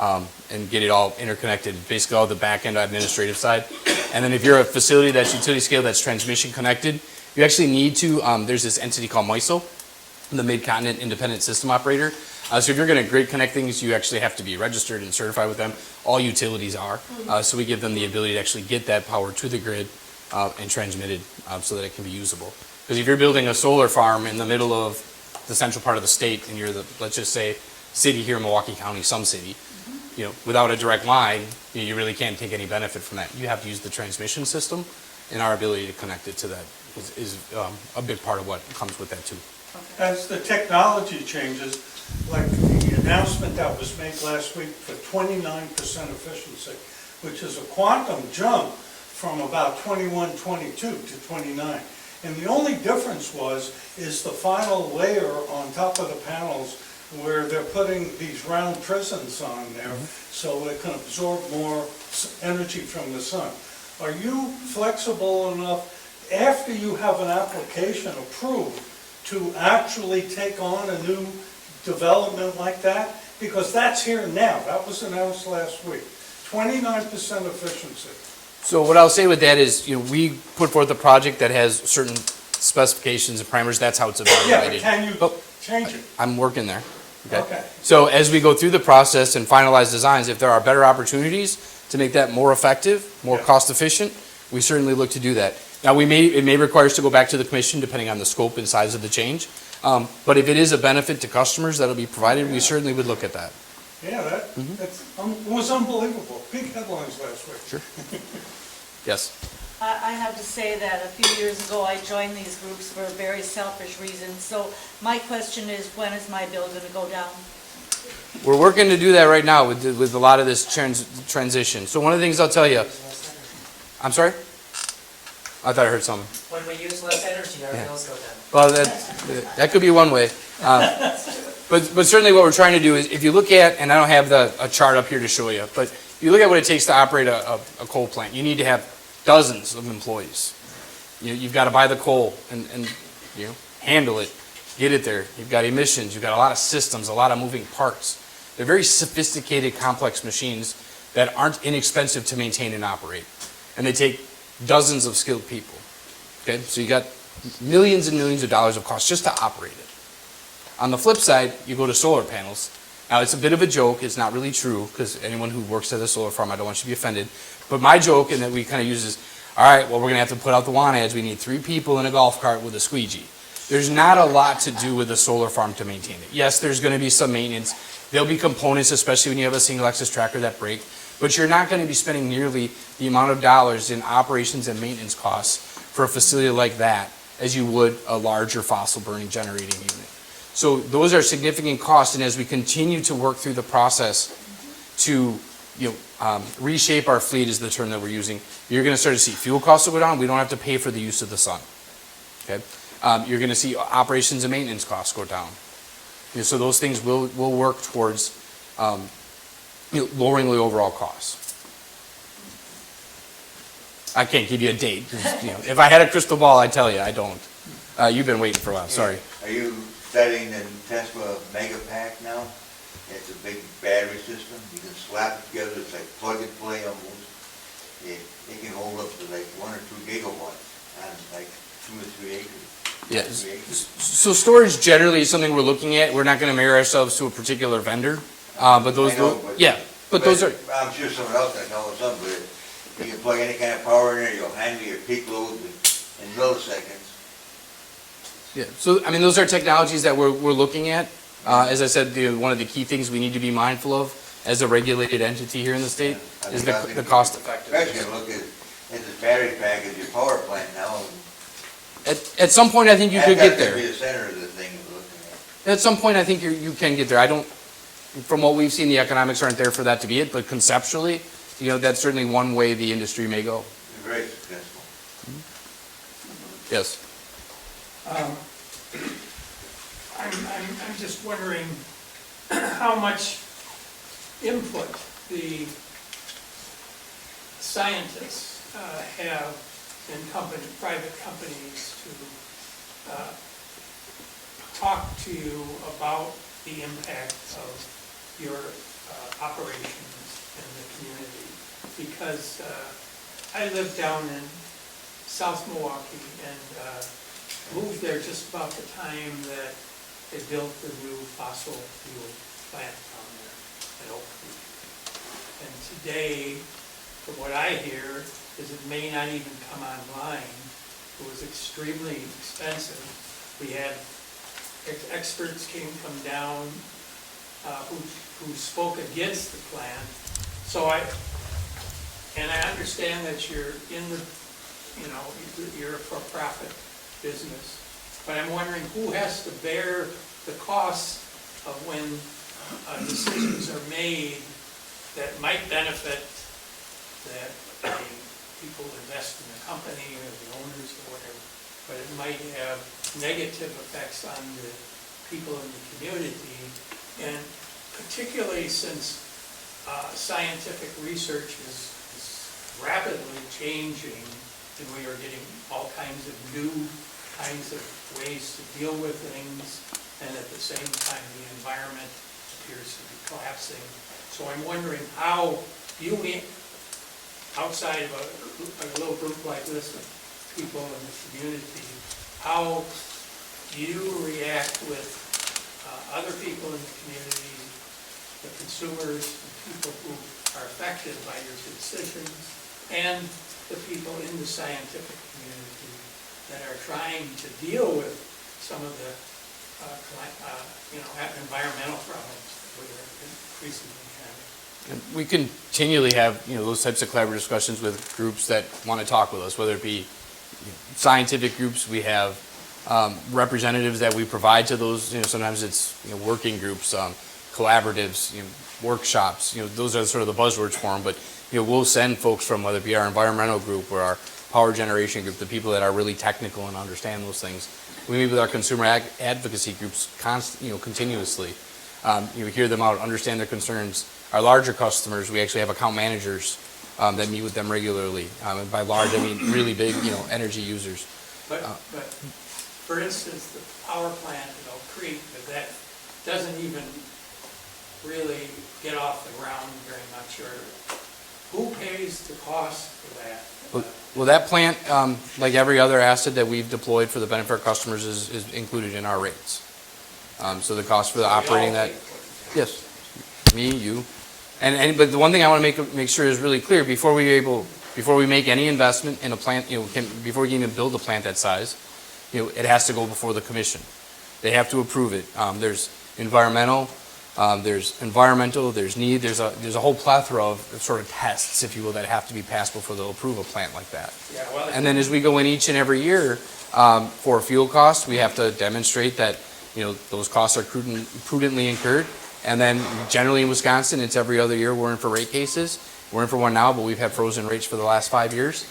and get it all interconnected, basically all the back-end administrative side. And then if you're a facility that's utility scale, that's transmission connected, you actually need to, there's this entity called MISO, the Mid-Continent Independent System Operator. So if you're going to grid connect things, you actually have to be registered and certified with them. All utilities are. So we give them the ability to actually get that power to the grid and transmit it so that it can be usable. Because if you're building a solar farm in the middle of the central part of the state, and you're the, let's just say, city here in Milwaukee County, some city, without a direct line, you really can't take any benefit from that. You have to use the transmission system, and our ability to connect it to that is a big part of what comes with that too. As the technology changes, like the announcement that was made last week for 29% efficiency, which is a quantum jump from about 21, 22 to 29. And the only difference is the final layer on top of the panels where they're putting these round prisms on there so it can absorb more energy from the sun. Are you flexible enough, after you have an application approved, to actually take on a new development like that? Because that's here now. That was announced last week. 29% efficiency. So what I'll say with that is, we put forth a project that has certain specifications and parameters. That's how it's evaluated. Yeah, but can you change it? I'm working there. Okay. So as we go through the process and finalize designs, if there are better opportunities to make that more effective, more cost efficient, we certainly look to do that. Now, it may require us to go back to the commission depending on the scope and size of the change. But if it is a benefit to customers that'll be provided, we certainly would look at that. Yeah, it was unbelievable. Big headlines last week. Sure. Yes. I have to say that a few years ago, I joined these groups for very selfish reasons. So my question is, when is my bill going to go down? We're working to do that right now with a lot of this transition. So one of the things I'll tell you, I'm sorry? I thought I heard something. When we use less energy, our bills go down. Well, that could be one way. But certainly what we're trying to do is, if you look at, and I don't have a chart up here to show you, but if you look at what it takes to operate a coal plant, you need to have dozens of employees. You've got to buy the coal and handle it, get it there. You've got emissions, you've got a lot of systems, a lot of moving parts. They're very sophisticated, complex machines that aren't inexpensive to maintain and operate. And they take dozens of skilled people. Okay, so you got millions and millions of dollars of cost just to operate it. On the flip side, you go to solar panels. Now, it's a bit of a joke. It's not really true, because anyone who works at a solar farm, I don't want you to be offended. But my joke, and that we kind of use is, all right, well, we're going to have to put out the want ads. We need 3 people in a golf cart with a squeegee. There's not a lot to do with a solar farm to maintain it. Yes, there's going to be some maintenance. There'll be components, especially when you have a single axis tracker, that break. But you're not going to be spending nearly the amount of dollars in operations and maintenance costs for a facility like that as you would a larger fossil burning generating unit. So those are significant costs, and as we continue to work through the process to reshape our fleet is the term that we're using, you're going to start to see fuel costs will go down. We don't have to pay for the use of the sun. Okay, you're going to see operations and maintenance costs go down. So those things will work towards lowering the overall costs. I can't give you a date. If I had a crystal ball, I'd tell you. I don't. You've been waiting for a while. Sorry. Are you studying the Tesla Mega Pack now? It's a big battery system. You can slap it together. It's like plug and play almost. It can hold up to like 1 or 2 gigawatts on like 2 or 3 acres. Yes. So storage generally is something we're looking at. We're not going to marry ourselves to a particular vendor, but those, but those are. I'm sure someone else can know something, but you can plug any kind of power in there. You'll handle your peak load in milliseconds. Yeah. So I mean, those are technologies that we're looking at. As I said, one of the key things we need to be mindful of as a regulated entity here in the state is the cost effectiveness. Especially look at this battery pack as your power plant now. At some point, I think you could get That's gotta be there. the center of the thing we're looking at. At some point, I think you can get there. I don't, from what we've seen, the economics aren't there for that to be it, but conceptually, that's certainly one way the industry may go. You're very successful. Yes. I'm just wondering how much input the scientists have in private companies to talk to you about the impact of your operations in the community. Because I live down in South Milwaukee and moved there just about the time that they built the new fossil fuel plant down there at Oak Creek. And today, from what I hear, is it may not even come online. It was extremely expensive. We had experts come down who spoke against the plant. So I understand that you're in the, you're a for-profit business, but I'm wondering who has to bear the cost of when decisions are made that might benefit that the people invest in the company or the owners or whatever, but it might have negative effects on the people in the community, and particularly since scientific research is rapidly changing and we are getting all kinds of new kinds of ways to deal with things, and at the same time the environment appears to be collapsing. So I'm wondering how you, outside of a little group like this of people in the community, how you react with other people in the community, the consumers, the people who are affected by your decisions, and the people in the scientific community that are trying to deal with some of the environmental problems that we're increasingly having. And we continually have, those types of collaborative discussions with groups that want to talk with us, whether it be scientific groups. We have representatives that we provide to those, sometimes it's, working groups, collaboratives, workshops, those are sort of the buzzwords for them, but, we'll send folks from, whether it be our environmental group or our power generation group, the people that are really technical and understand those things. We meet with our consumer advocacy groups continuously. Hear them out, understand their concerns. Our larger customers, we actually have account managers that meet with them regularly. And by large, I mean really big, energy users. But for instance, the power plant at Oak Creek, that doesn't even really get off the ground very much, or who pays the cost for that? Well, that plant, like every other asset that we've deployed for the benefit of our customers, is included in our rates. So the cost for the operating that, yes, me, you, but the one thing I want to make sure is really clear before we make any investment in a plant, before we can even build a plant that size, it has to go before the commission. They have to approve it. There's environmental, there's need, there's a whole plethora of sort of tests, if you will, that have to be passed before they'll approve a plant like that. Yeah, well, And then as we go in each and every year, for fuel costs, we have to demonstrate that, those costs are prudently incurred. And then generally in Wisconsin, it's every other year we're in for rate cases. We're in for one now, but we've had frozen rates for the last 5 years.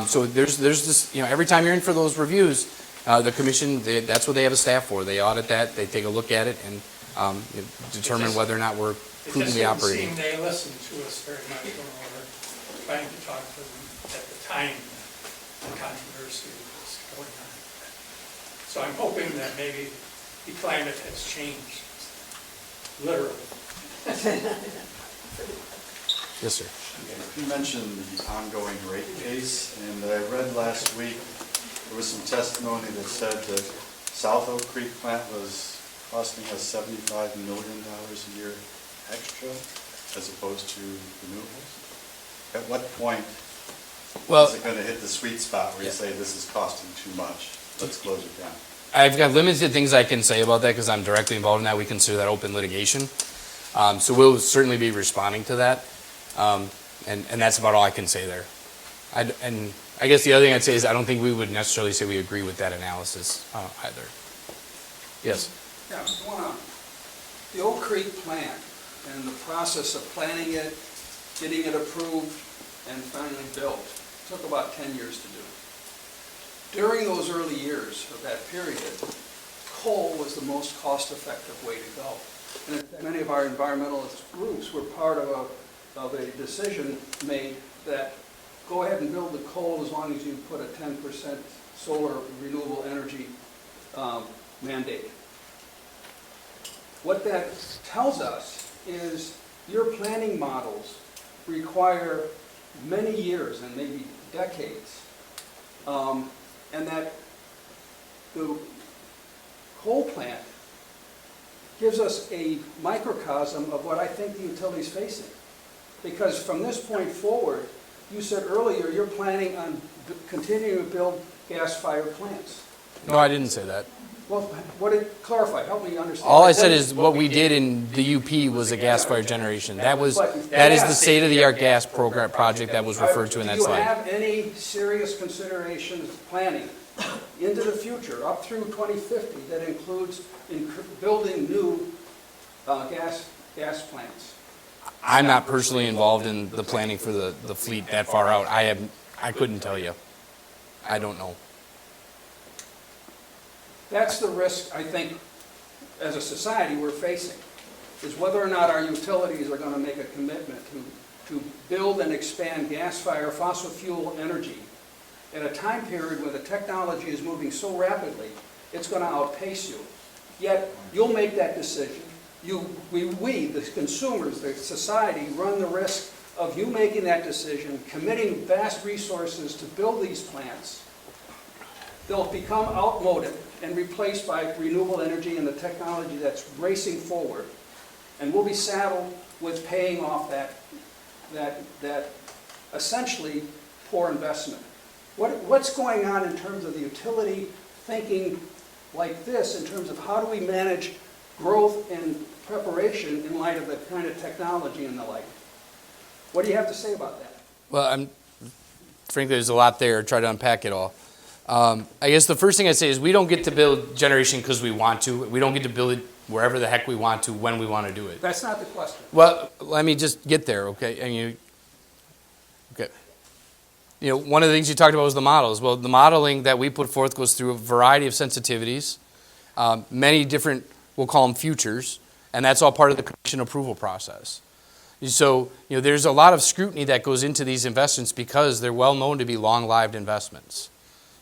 So there's this, every time you're in for those reviews, the commission, that's what they have a staff for. They audit that, they take a look at it, and determine whether or not we're prudently operating. It just didn't seem they listened to us very much when we were trying to talk to them at the time the controversy was going on. So I'm hoping that maybe the climate has changed, literally. Yes, sir. You mentioned the ongoing rate case, and I read last week there was some testimony that said that South Oak Creek plant was costing us $75 million a year extra as opposed to renewables. At what point is it going to hit the sweet spot where you say this is costing too much, let's close it down? I've got limited things I can say about that because I'm directly involved in that. We consider that open litigation. So we'll certainly be responding to that. And that's about all I can say there. And I guess the other thing I'd say is I don't think we would necessarily say we agree with that analysis either. Yes? Yeah, going on. The Oak Creek plant and the process of planning it, getting it approved, and finally built took about 10 years to do. During those early years of that period, coal was the most cost-effective way to go. And in fact, many of our environmentalist groups were part of a decision made that go ahead and build the coal as long as you put a 10% solar renewable energy mandate. What that tells us is your planning models require many years and maybe decades, and that the coal plant gives us a microcosm of what I think the utility is facing. Because from this point forward, you said earlier you're planning on continuing to build gas-fired plants. No, I didn't say that. Well, what did, clarify, help me understand. All I said is what we did in the UP was a gas-fired generation. That is the state-of-the-art gas program project that was referred to in that Do you slide. have any serious considerations planning into the future, up through 2050, that includes building new gas plants? I'm not personally involved in the planning for the fleet that far out. I couldn't tell you. I don't know. That's the risk, I think, as a society we're facing, is whether or not our utilities are going to make a commitment to build and expand gas-fired fossil fuel energy at a time period where the technology is moving so rapidly, it's going to outpace you. Yet, you'll make that decision. We, the consumers, the society, run the risk of you making that decision, committing vast resources to build these plants. They'll become outmoded and replaced by renewable energy and the technology that's racing forward. And we'll be saddled with paying off that essentially poor investment. What's going on in terms of the utility thinking like this in terms of how do we manage growth and preparation in light of the kind of technology and the like? What do you have to say about that? Well, frankly, there's a lot there. Try to unpack it all. I guess the first thing I'd say is we don't get to build generation because we want to. We don't get to build it wherever the heck we want to, when we want to do it. That's not the question. Well, let me just get there, okay? Okay. One of the things you talked about was the models. Well, the modeling that we put forth goes through a variety of sensitivities, many different, we'll call them futures, and that's all part of the commission approval process. So, there's a lot of scrutiny that goes into these investments because they're well known to be long-lived investments.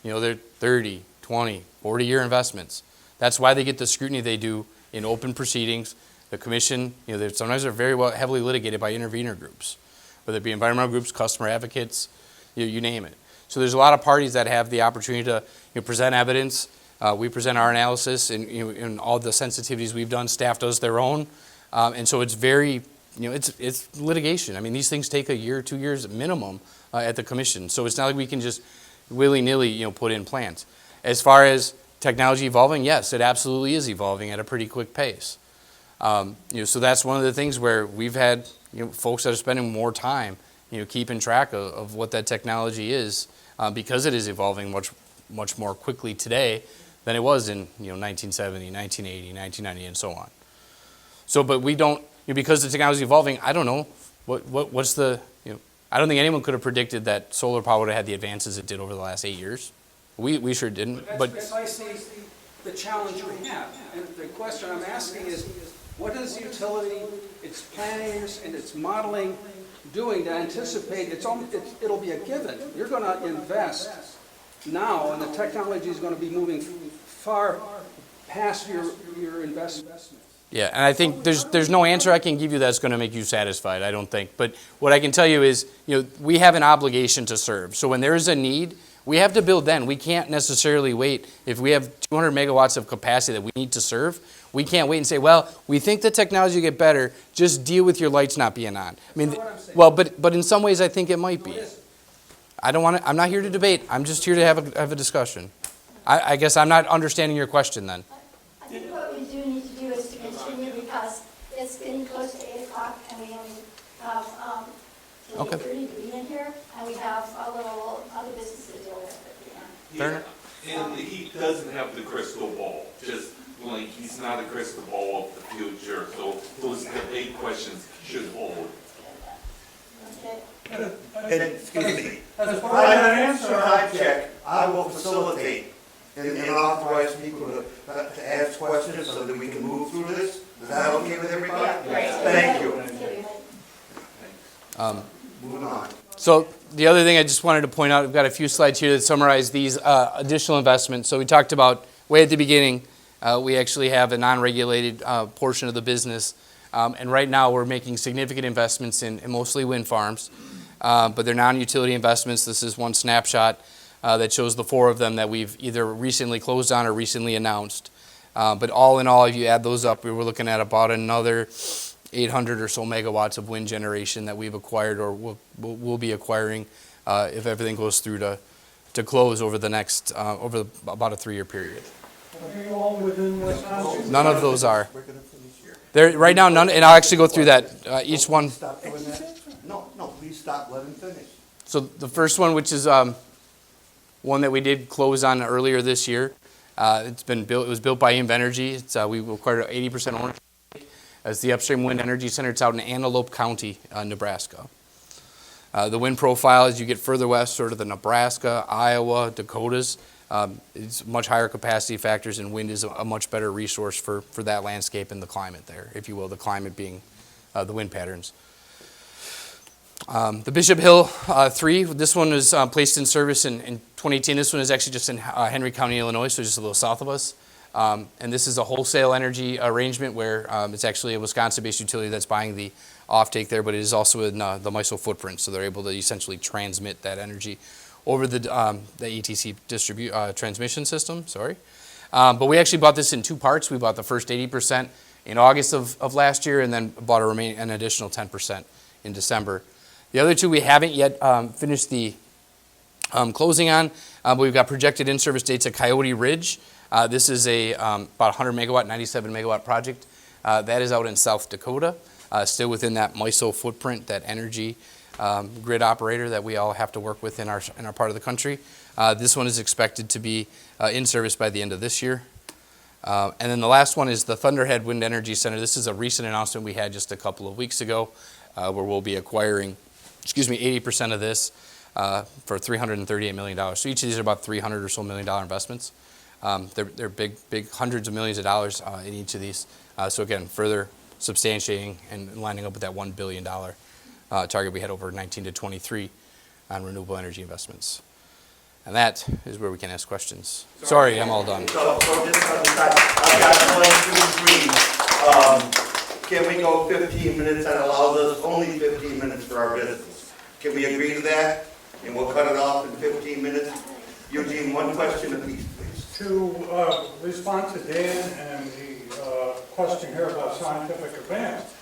They're 30, 20, 40-year investments. That's why they get the scrutiny they do in open proceedings. The commission, sometimes they're very well heavily litigated by intervener groups, whether it be environmental groups, customer advocates, you name it. So there's a lot of parties that have the opportunity to present evidence. We present our analysis and all the sensitivities we've done. Staff does their own. And so it's very, it's litigation. I mean, these things take a year, 2 years minimum at the commission. So it's not like we can just willy-nilly, put in plans. As far as technology evolving, yes, it absolutely is evolving at a pretty quick pace. So that's one of the things where we've had, folks that are spending more time, keeping track of what that technology is, because it is evolving much more quickly today than it was in 1970, 1980, 1990, and so on. So, but we don't, because the technology is evolving. I don't know what's the. I don't think anyone could have predicted that solar power would have had the advances it did over the last 8 years. We sure didn't. But that's precisely the challenge we have. And the question I'm asking is, what is the utility, its planners, and its modeling doing to anticipate? It'll be a given. You're going to invest now, and the technology is going to be moving far past your investments. Yeah, and I think there's no answer I can give you that's going to make you satisfied, I don't think. But what I can tell you is, we have an obligation to serve. So when there is a need, we have to build then. We can't necessarily wait. If we have 200 megawatts of capacity that we need to serve, we can't wait and say, well, we think the technology will get better, just deal with your lights not being on. I mean, well, but in some ways I think it might be. I'm not here to debate. I'm just here to have a discussion. I guess I'm not understanding your question then. I think what we do need to do is to continue because it's getting close to 8 o'clock and we only have till Okay. 8:30 to be in here, and we have a little other business to deal with at the end. Fair enough. And he doesn't have the crystal ball, just like he's not a crystal ball of the future, so those debate questions should hold. Okay. And, excuse me, As if far as that I answer, check, I will facilitate and authorize people to ask questions so that we can move through this. Is that okay with everybody? Yeah, great. Thank you. Moving on. So the other thing I just wanted to point out, we've got a few slides here that summarize these additional investments. So we talked about way at the beginning, we actually have a non-regulated portion of the business. And right now we're making significant investments in mostly wind farms, but they're non-utility investments. This is one snapshot that shows the 4 of them that we've either recently closed on or recently announced. But all in all, if you add those up, we were looking at about another 800 or so megawatts of wind generation that we've acquired or will be acquiring if everything goes through to close over the next, over about a 3-year period. are you all within Wisconsin? None of those are. We're gonna finish here. There, right now, none, and I'll actually go through that, each one. Stop doing that. No, please stop, let him finish. So the first one, which is one that we did close on earlier this year, it's been built. It was built by Invenergy. It's we acquired 80% ownership. It's the Upstream Wind Energy Center. It's out in Antelope County, Nebraska. The wind profile, as you get further west, sort of the Nebraska, Iowa, Dakotas, it's much higher capacity factors, and wind is a much better resource for that landscape and the climate there, if you will. The climate being the wind patterns. The Bishop Hill 3, this one was placed in service in 2018. This one is actually just in Henry County, Illinois, so just a little south of us. And this is a wholesale energy arrangement where it's actually a Wisconsin-based utility that's buying the offtake there, but it is also in the MISO footprint, so they're able to essentially transmit that energy over the ETC transmission system. But we actually bought this in 2 parts. We bought the first 80% in August of last year, and then bought an additional 10% in December. The other 2 we haven't yet finished the closing on, but we've got projected in-service dates at Coyote Ridge. This is about 100 megawatt, 97 megawatt project. That is out in South Dakota, still within that MISO footprint, that energy grid operator that we all have to work with in our part of the country. This one is expected to be in service by the end of this year. And then the last one is the Thunderhead Wind Energy Center. This is a recent announcement we had just a couple of weeks ago, where we'll be acquiring 80% of this for $338 million. So each of these are about $300 or so million investments. They're big hundreds of millions of dollars in each of these. So again, further substantiating and lining up with that $1 billion target we had over 19 to 23 on renewable energy investments. And that is where we can ask questions. Sorry, I'm all done. So just on the side, I've got 1, 2, 3. Can we go 15 minutes? That allows us only 15 minutes for our business. Can we agree to that? And we'll cut it off in 15 minutes. Eugene, 1 question apiece, please. To respond to Dan and the question here about scientific advance,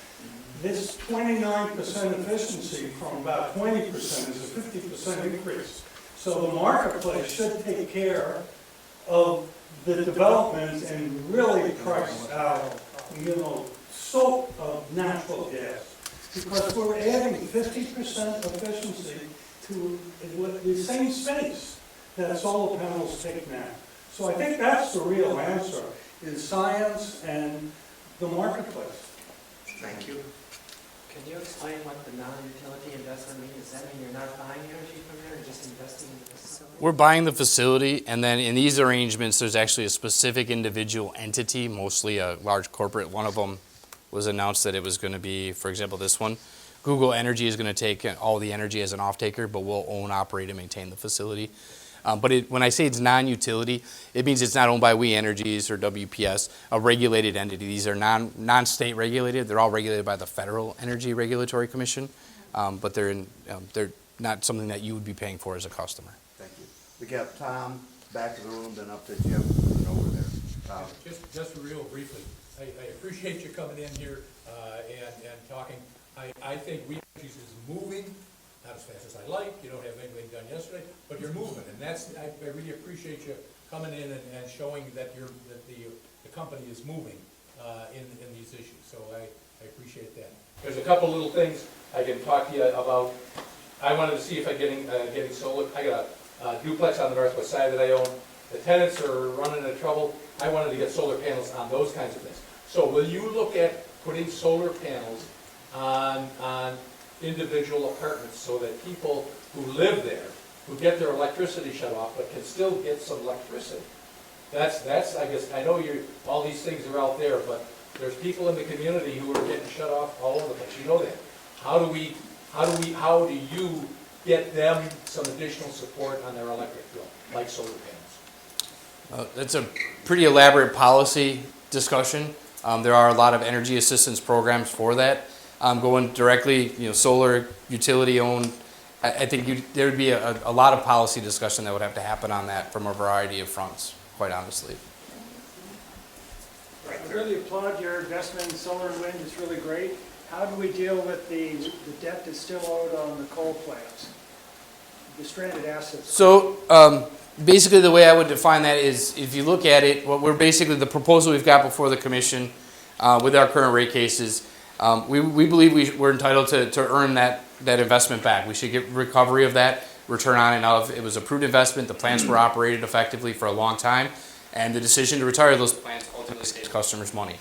this 29% efficiency from about 20% is a 50% increase. So the marketplace should take care of the development and really price out, soak of natural gas. Because we're adding 50% efficiency to the same space that solar panels take now. So I think that's the real answer, is science and the marketplace. Thank you. Can you explain what the non-utility investment means? Does that mean you're not buying energy from there or just investing in the facility? We're buying the facility, and then in these arrangements, there's actually a specific individual entity, mostly a large corporate. One of them was announced that it was going to be, for example, this one. Google Energy is going to take all the energy as an off-taker, but we'll own, operate, and maintain the facility. But when I say it's non-utility, it means it's not owned by WE Energies or WPS, a regulated entity. These are non-state regulated. They're all regulated by the Federal Energy Regulatory Commission, but they're not something that you would be paying for as a customer. Thank you. We got Tom back of the room, then up to Jim and over there. Tom. Just real briefly, I appreciate you coming in here and talking. I think WE Energies is moving, not as fast as I like. You don't have anything done yesterday, but you're moving, and I really appreciate you coming in and showing that the company is moving in these issues. So I appreciate that. There's a couple little things I can talk to you about. I wanted to see if I'm getting solar. I got a duplex on the northwest side that I own. The tenants are running into trouble. I wanted to get solar panels on those kinds of things. So will you look at putting solar panels on individual apartments so that people who live there, who get their electricity shut off, but can still get some electricity? That's I guess, I know all these things are out there, but there's people in the community who are getting shut off all over the place. You know that. How do you get them some additional support on their electric bill, like solar panels? That's a pretty elaborate policy discussion. There are a lot of energy assistance programs for that. Going directly, solar utility owned. I think there would be a lot of policy discussion that would have to happen on that from a variety of fronts, quite honestly. I really applaud your investment in solar and wind. It's really great. How do we deal with the debt that's still owed on the coal plants, the stranded assets? So basically the way I would define that is, if you look at it, the proposal we've got before the commission with our current rate cases, we believe we're entitled to earn that investment back. We should get recovery of that, return on and of. It was approved investment. The plants were operated effectively for a long time, and the decision to retire those plants ultimately saves customers money.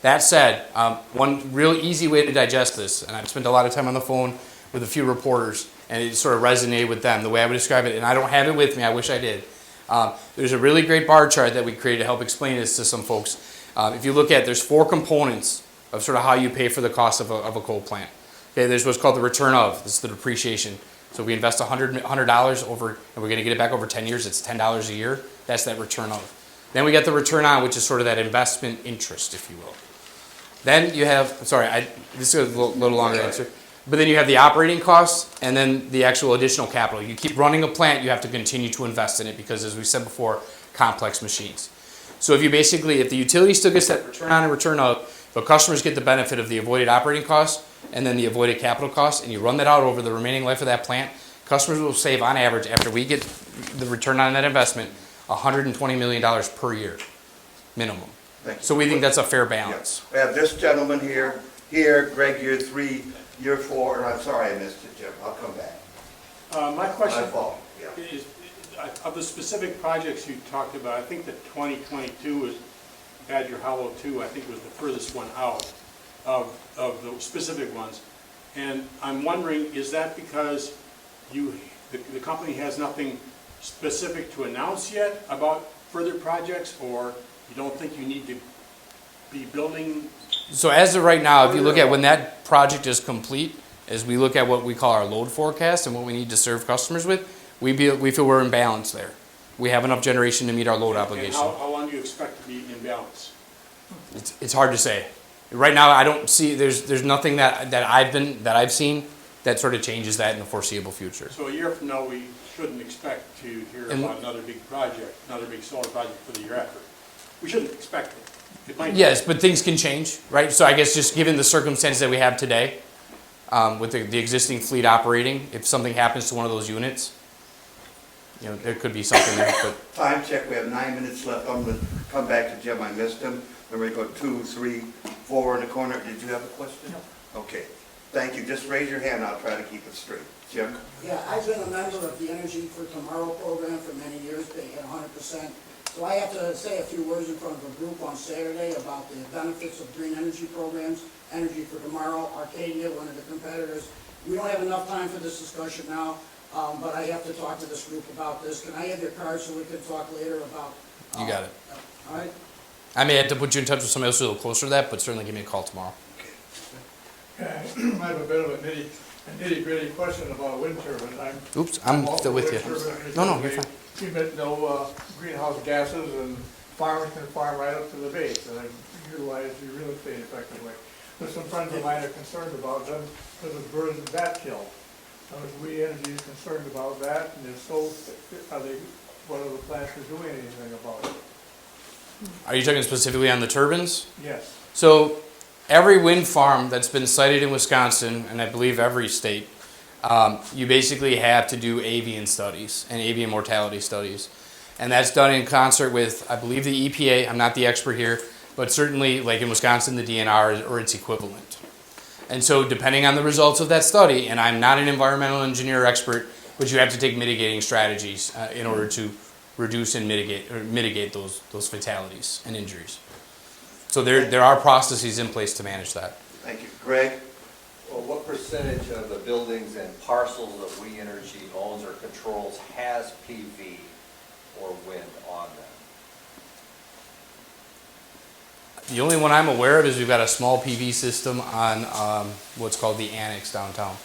That said, one real easy way to digest this, and I've spent a lot of time on the phone with a few reporters, and it sort of resonated with them, the way I would describe it, and I don't have it with me, I wish I did. There's a really great bar chart that we created to help explain this to some folks. If you look at, there's 4 components of sort of how you pay for the cost of a coal plant. Okay, there's what's called the return of, this is the depreciation. So we invest $100 over, and we're going to get it back over 10 years, it's $10 a year. That's that return of. Then we get the return on, which is sort of that investment interest, if you will. Then you have, this is a little longer answer, but then you have the operating costs and then the actual additional capital. You keep running a plant, you have to continue to invest in it because, as we said before, complex machines. So if the utility still gets that return on and return of, but customers get the benefit of the avoided operating costs and then the avoided capital costs, and you run that out over the remaining life of that plant, customers will save on average, after we get the return on that investment, $120 million per year, minimum. So we think that's a fair balance. Yeah. We have this gentleman here, Greg, year 3, year 4, and I'm sorry I missed it, Jim, I'll come back. My question My fault, yeah. is, of the specific projects you talked about, I think that 2022 is Badger Hollow 2, I think was the furthest one out of the specific ones. And I'm wondering, is that because the company has nothing specific to announce yet about further projects, or you don't think you need to be building? So as of right now, if you look at when that project is complete, as we look at what we call our load forecast and what we need to serve customers with, we feel we're in balance there. We have enough generation to meet our load obligation. And how long do you expect to be in balance? It's hard to say. Right now, I don't see, there's nothing that I've seen that sort of changes that in the foreseeable future. So a year from now, we shouldn't expect to hear about another big project, another big solar project for the year after. We shouldn't expect it. It might. Yes, but things can change, right? So I guess just given the circumstances that we have today, with the existing fleet operating, if something happens to one of those units, there could be something there. But Time check, we have 9 minutes left. I'm going to come back to Jim, I missed him. Then we go 2, 3, 4 in the corner. Did you have a question? No. Okay, thank you. Just raise your hand, I'll try to keep it straight. Jim? Yeah, I've been a member of the Energy for Tomorrow program for many years, paying at 100%. So I have to say a few words in front of a group on Saturday about the benefits of green energy programs, Energy for Tomorrow, Arcadia, one of the competitors. We don't have enough time for this discussion now, but I have to talk to this group about this. Can I have your card so we can talk later about? you got it. All right? I may have to put you in touch with somebody else who's a little closer to that, but certainly give me a call tomorrow. I have a bit of a nitty-gritty question about wind turbines. Oops, I'm still with you. No, you're fine. Emit no greenhouse gases, and farmers can farm right up to the base, and utilize the real estate effectively. There's some friends of mine are concerned about them because of birds and bat kill. We Energy is concerned about that, and if so, what are the plans for doing anything about it? Are you talking specifically on the turbines? Yes. So every wind farm that's been sited in Wisconsin, and I believe every state, you basically have to do avian studies and avian mortality studies. And that's done in concert with, I believe, the EPA. I'm not the expert here, but certainly, like in Wisconsin, the DNR or its equivalent. And so depending on the results of that study, and I'm not an environmental engineer or expert, but you have to take mitigating strategies in order to reduce and mitigate those fatalities and injuries. So there are processes in place to manage that. Thank you. Greg? Well, what percentage of the buildings and parcels that WE Energy owns or controls has PV or wind on them? The only one I'm aware of is we've got a small PV system on what's called the Annex downtown.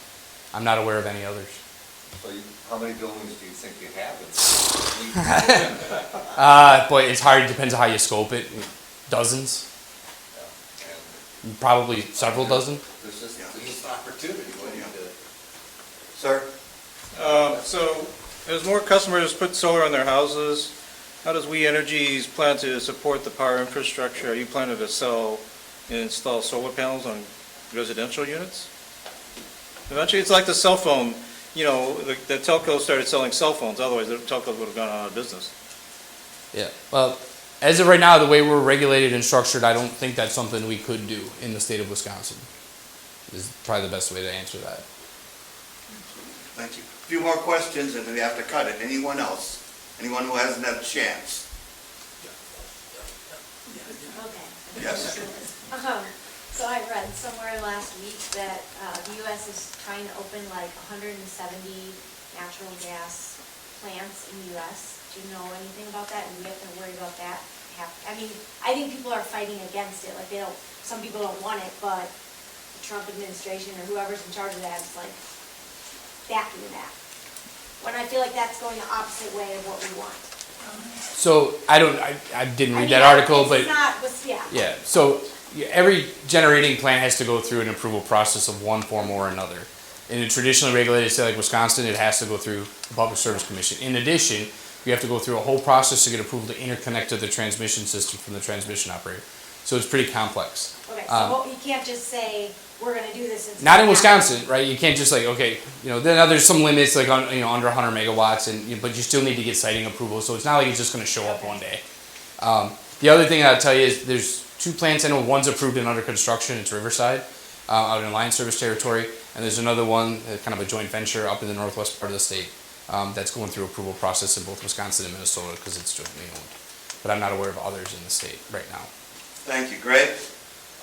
I'm not aware of any others. So how many buildings do you think you have? Boy, it's hard. It depends on how you scope it. Dozens. Probably several dozen. There's just opportunity. What do you do? Sir? So as more customers put solar on their houses, how does WE Energy plan to support the power infrastructure? Are you planning to sell and install solar panels on residential units? Eventually, it's like the cell phone. You know, the telco started selling cell phones. Otherwise, the telcos would have gone out of business. Yeah. Well, as of right now, the way we're regulated and structured, I don't think that's something we could do in the state of Wisconsin. Is probably the best way to answer that. Thank you. A few more questions and we have to cut it. Anyone else? Anyone who hasn't had a chance? Okay. Yes. So I read somewhere last week that the U.S. is trying to open like 170 natural gas plants in the U.S. Do you know anything about that? And we have to worry about that? I mean, I think people are fighting against it. Like some people don't want it, but the Trump administration or whoever's in charge of that is like backing that. When I feel like that's going the opposite way of what we want. So I didn't read that article, but yeah. So every generating plant has to go through an approval process of one form or another. In a traditionally regulated state like Wisconsin, it has to go through the Public Service Commission. In addition, you have to go through a whole process to get approval to interconnect to the transmission system from the transmission operator. So it's pretty complex. Okay, so you can't just say, we're going to do this. Not in Wisconsin, right? You can't just like, okay, then there's some limits like on, under 100 megawatts, but you still need to get siting approval. So it's not like it's just going to show up one day. The other thing I'll tell you is there's 2 plants. I know one's approved and under construction. It's Riverside, out in Line Service territory, and there's another one, kind of a joint venture up in the northwest part of the state, that's going through approval process in both Wisconsin and Minnesota because it's jointly owned. But I'm not aware of others in the state right now. Thank you. Greg?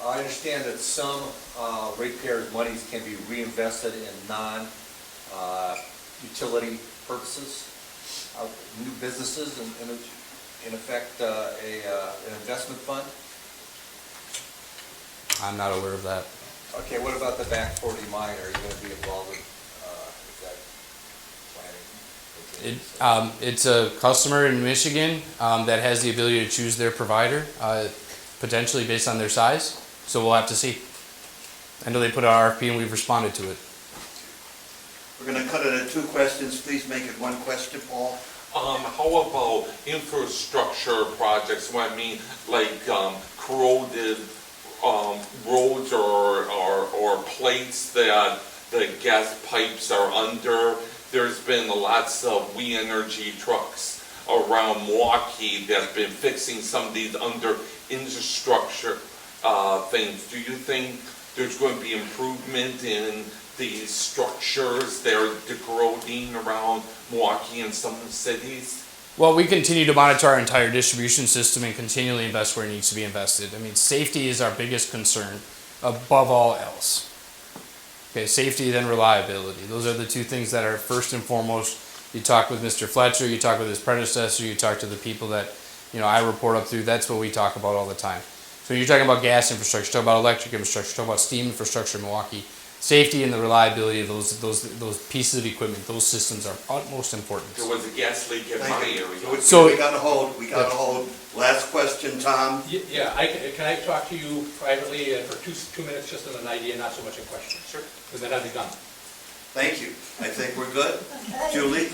I understand that some ratepayers' monies can be reinvested in non-utility purposes, new businesses, and in effect an investment fund. I'm not aware of that. Okay, what about the back 40 mine? Are you going to be involved with that planning? It's a customer in Michigan that has the ability to choose their provider, potentially based on their size. So we'll have to see. I know they put an RFP and we've responded to it. We're going to cut it at 2 questions. Please make it 1 question, Paul. How about infrastructure projects? What I mean, like corroded roads or plates that the gas pipes are under. There's been lots of WE Energy trucks around Milwaukee that have been fixing some of these under infrastructure things. Do you think there's going to be improvement in these structures that are corroding around Milwaukee and some cities? Well, we continue to monitor our entire distribution system and continually invest where it needs to be invested. I mean, safety is our biggest concern above all else. Okay, safety, then reliability. Those are the 2 things that are first and foremost. You talk with Mr. Fletcher, you talk with his predecessor, you talk to the people that I report up through. That's what we talk about all the time. So when you're talking about gas infrastructure, you're talking about electric infrastructure, you're talking about steam infrastructure in Milwaukee. Safety and the reliability of those pieces of equipment, those systems are utmost important. There was a gas leak in my area. So we got to hold. Last question, Tom. Yeah, can I talk to you privately for 2 minutes, just as an idea, not so much a question? Sure. Because then I'll be done. Thank you. I think we're good. Julie?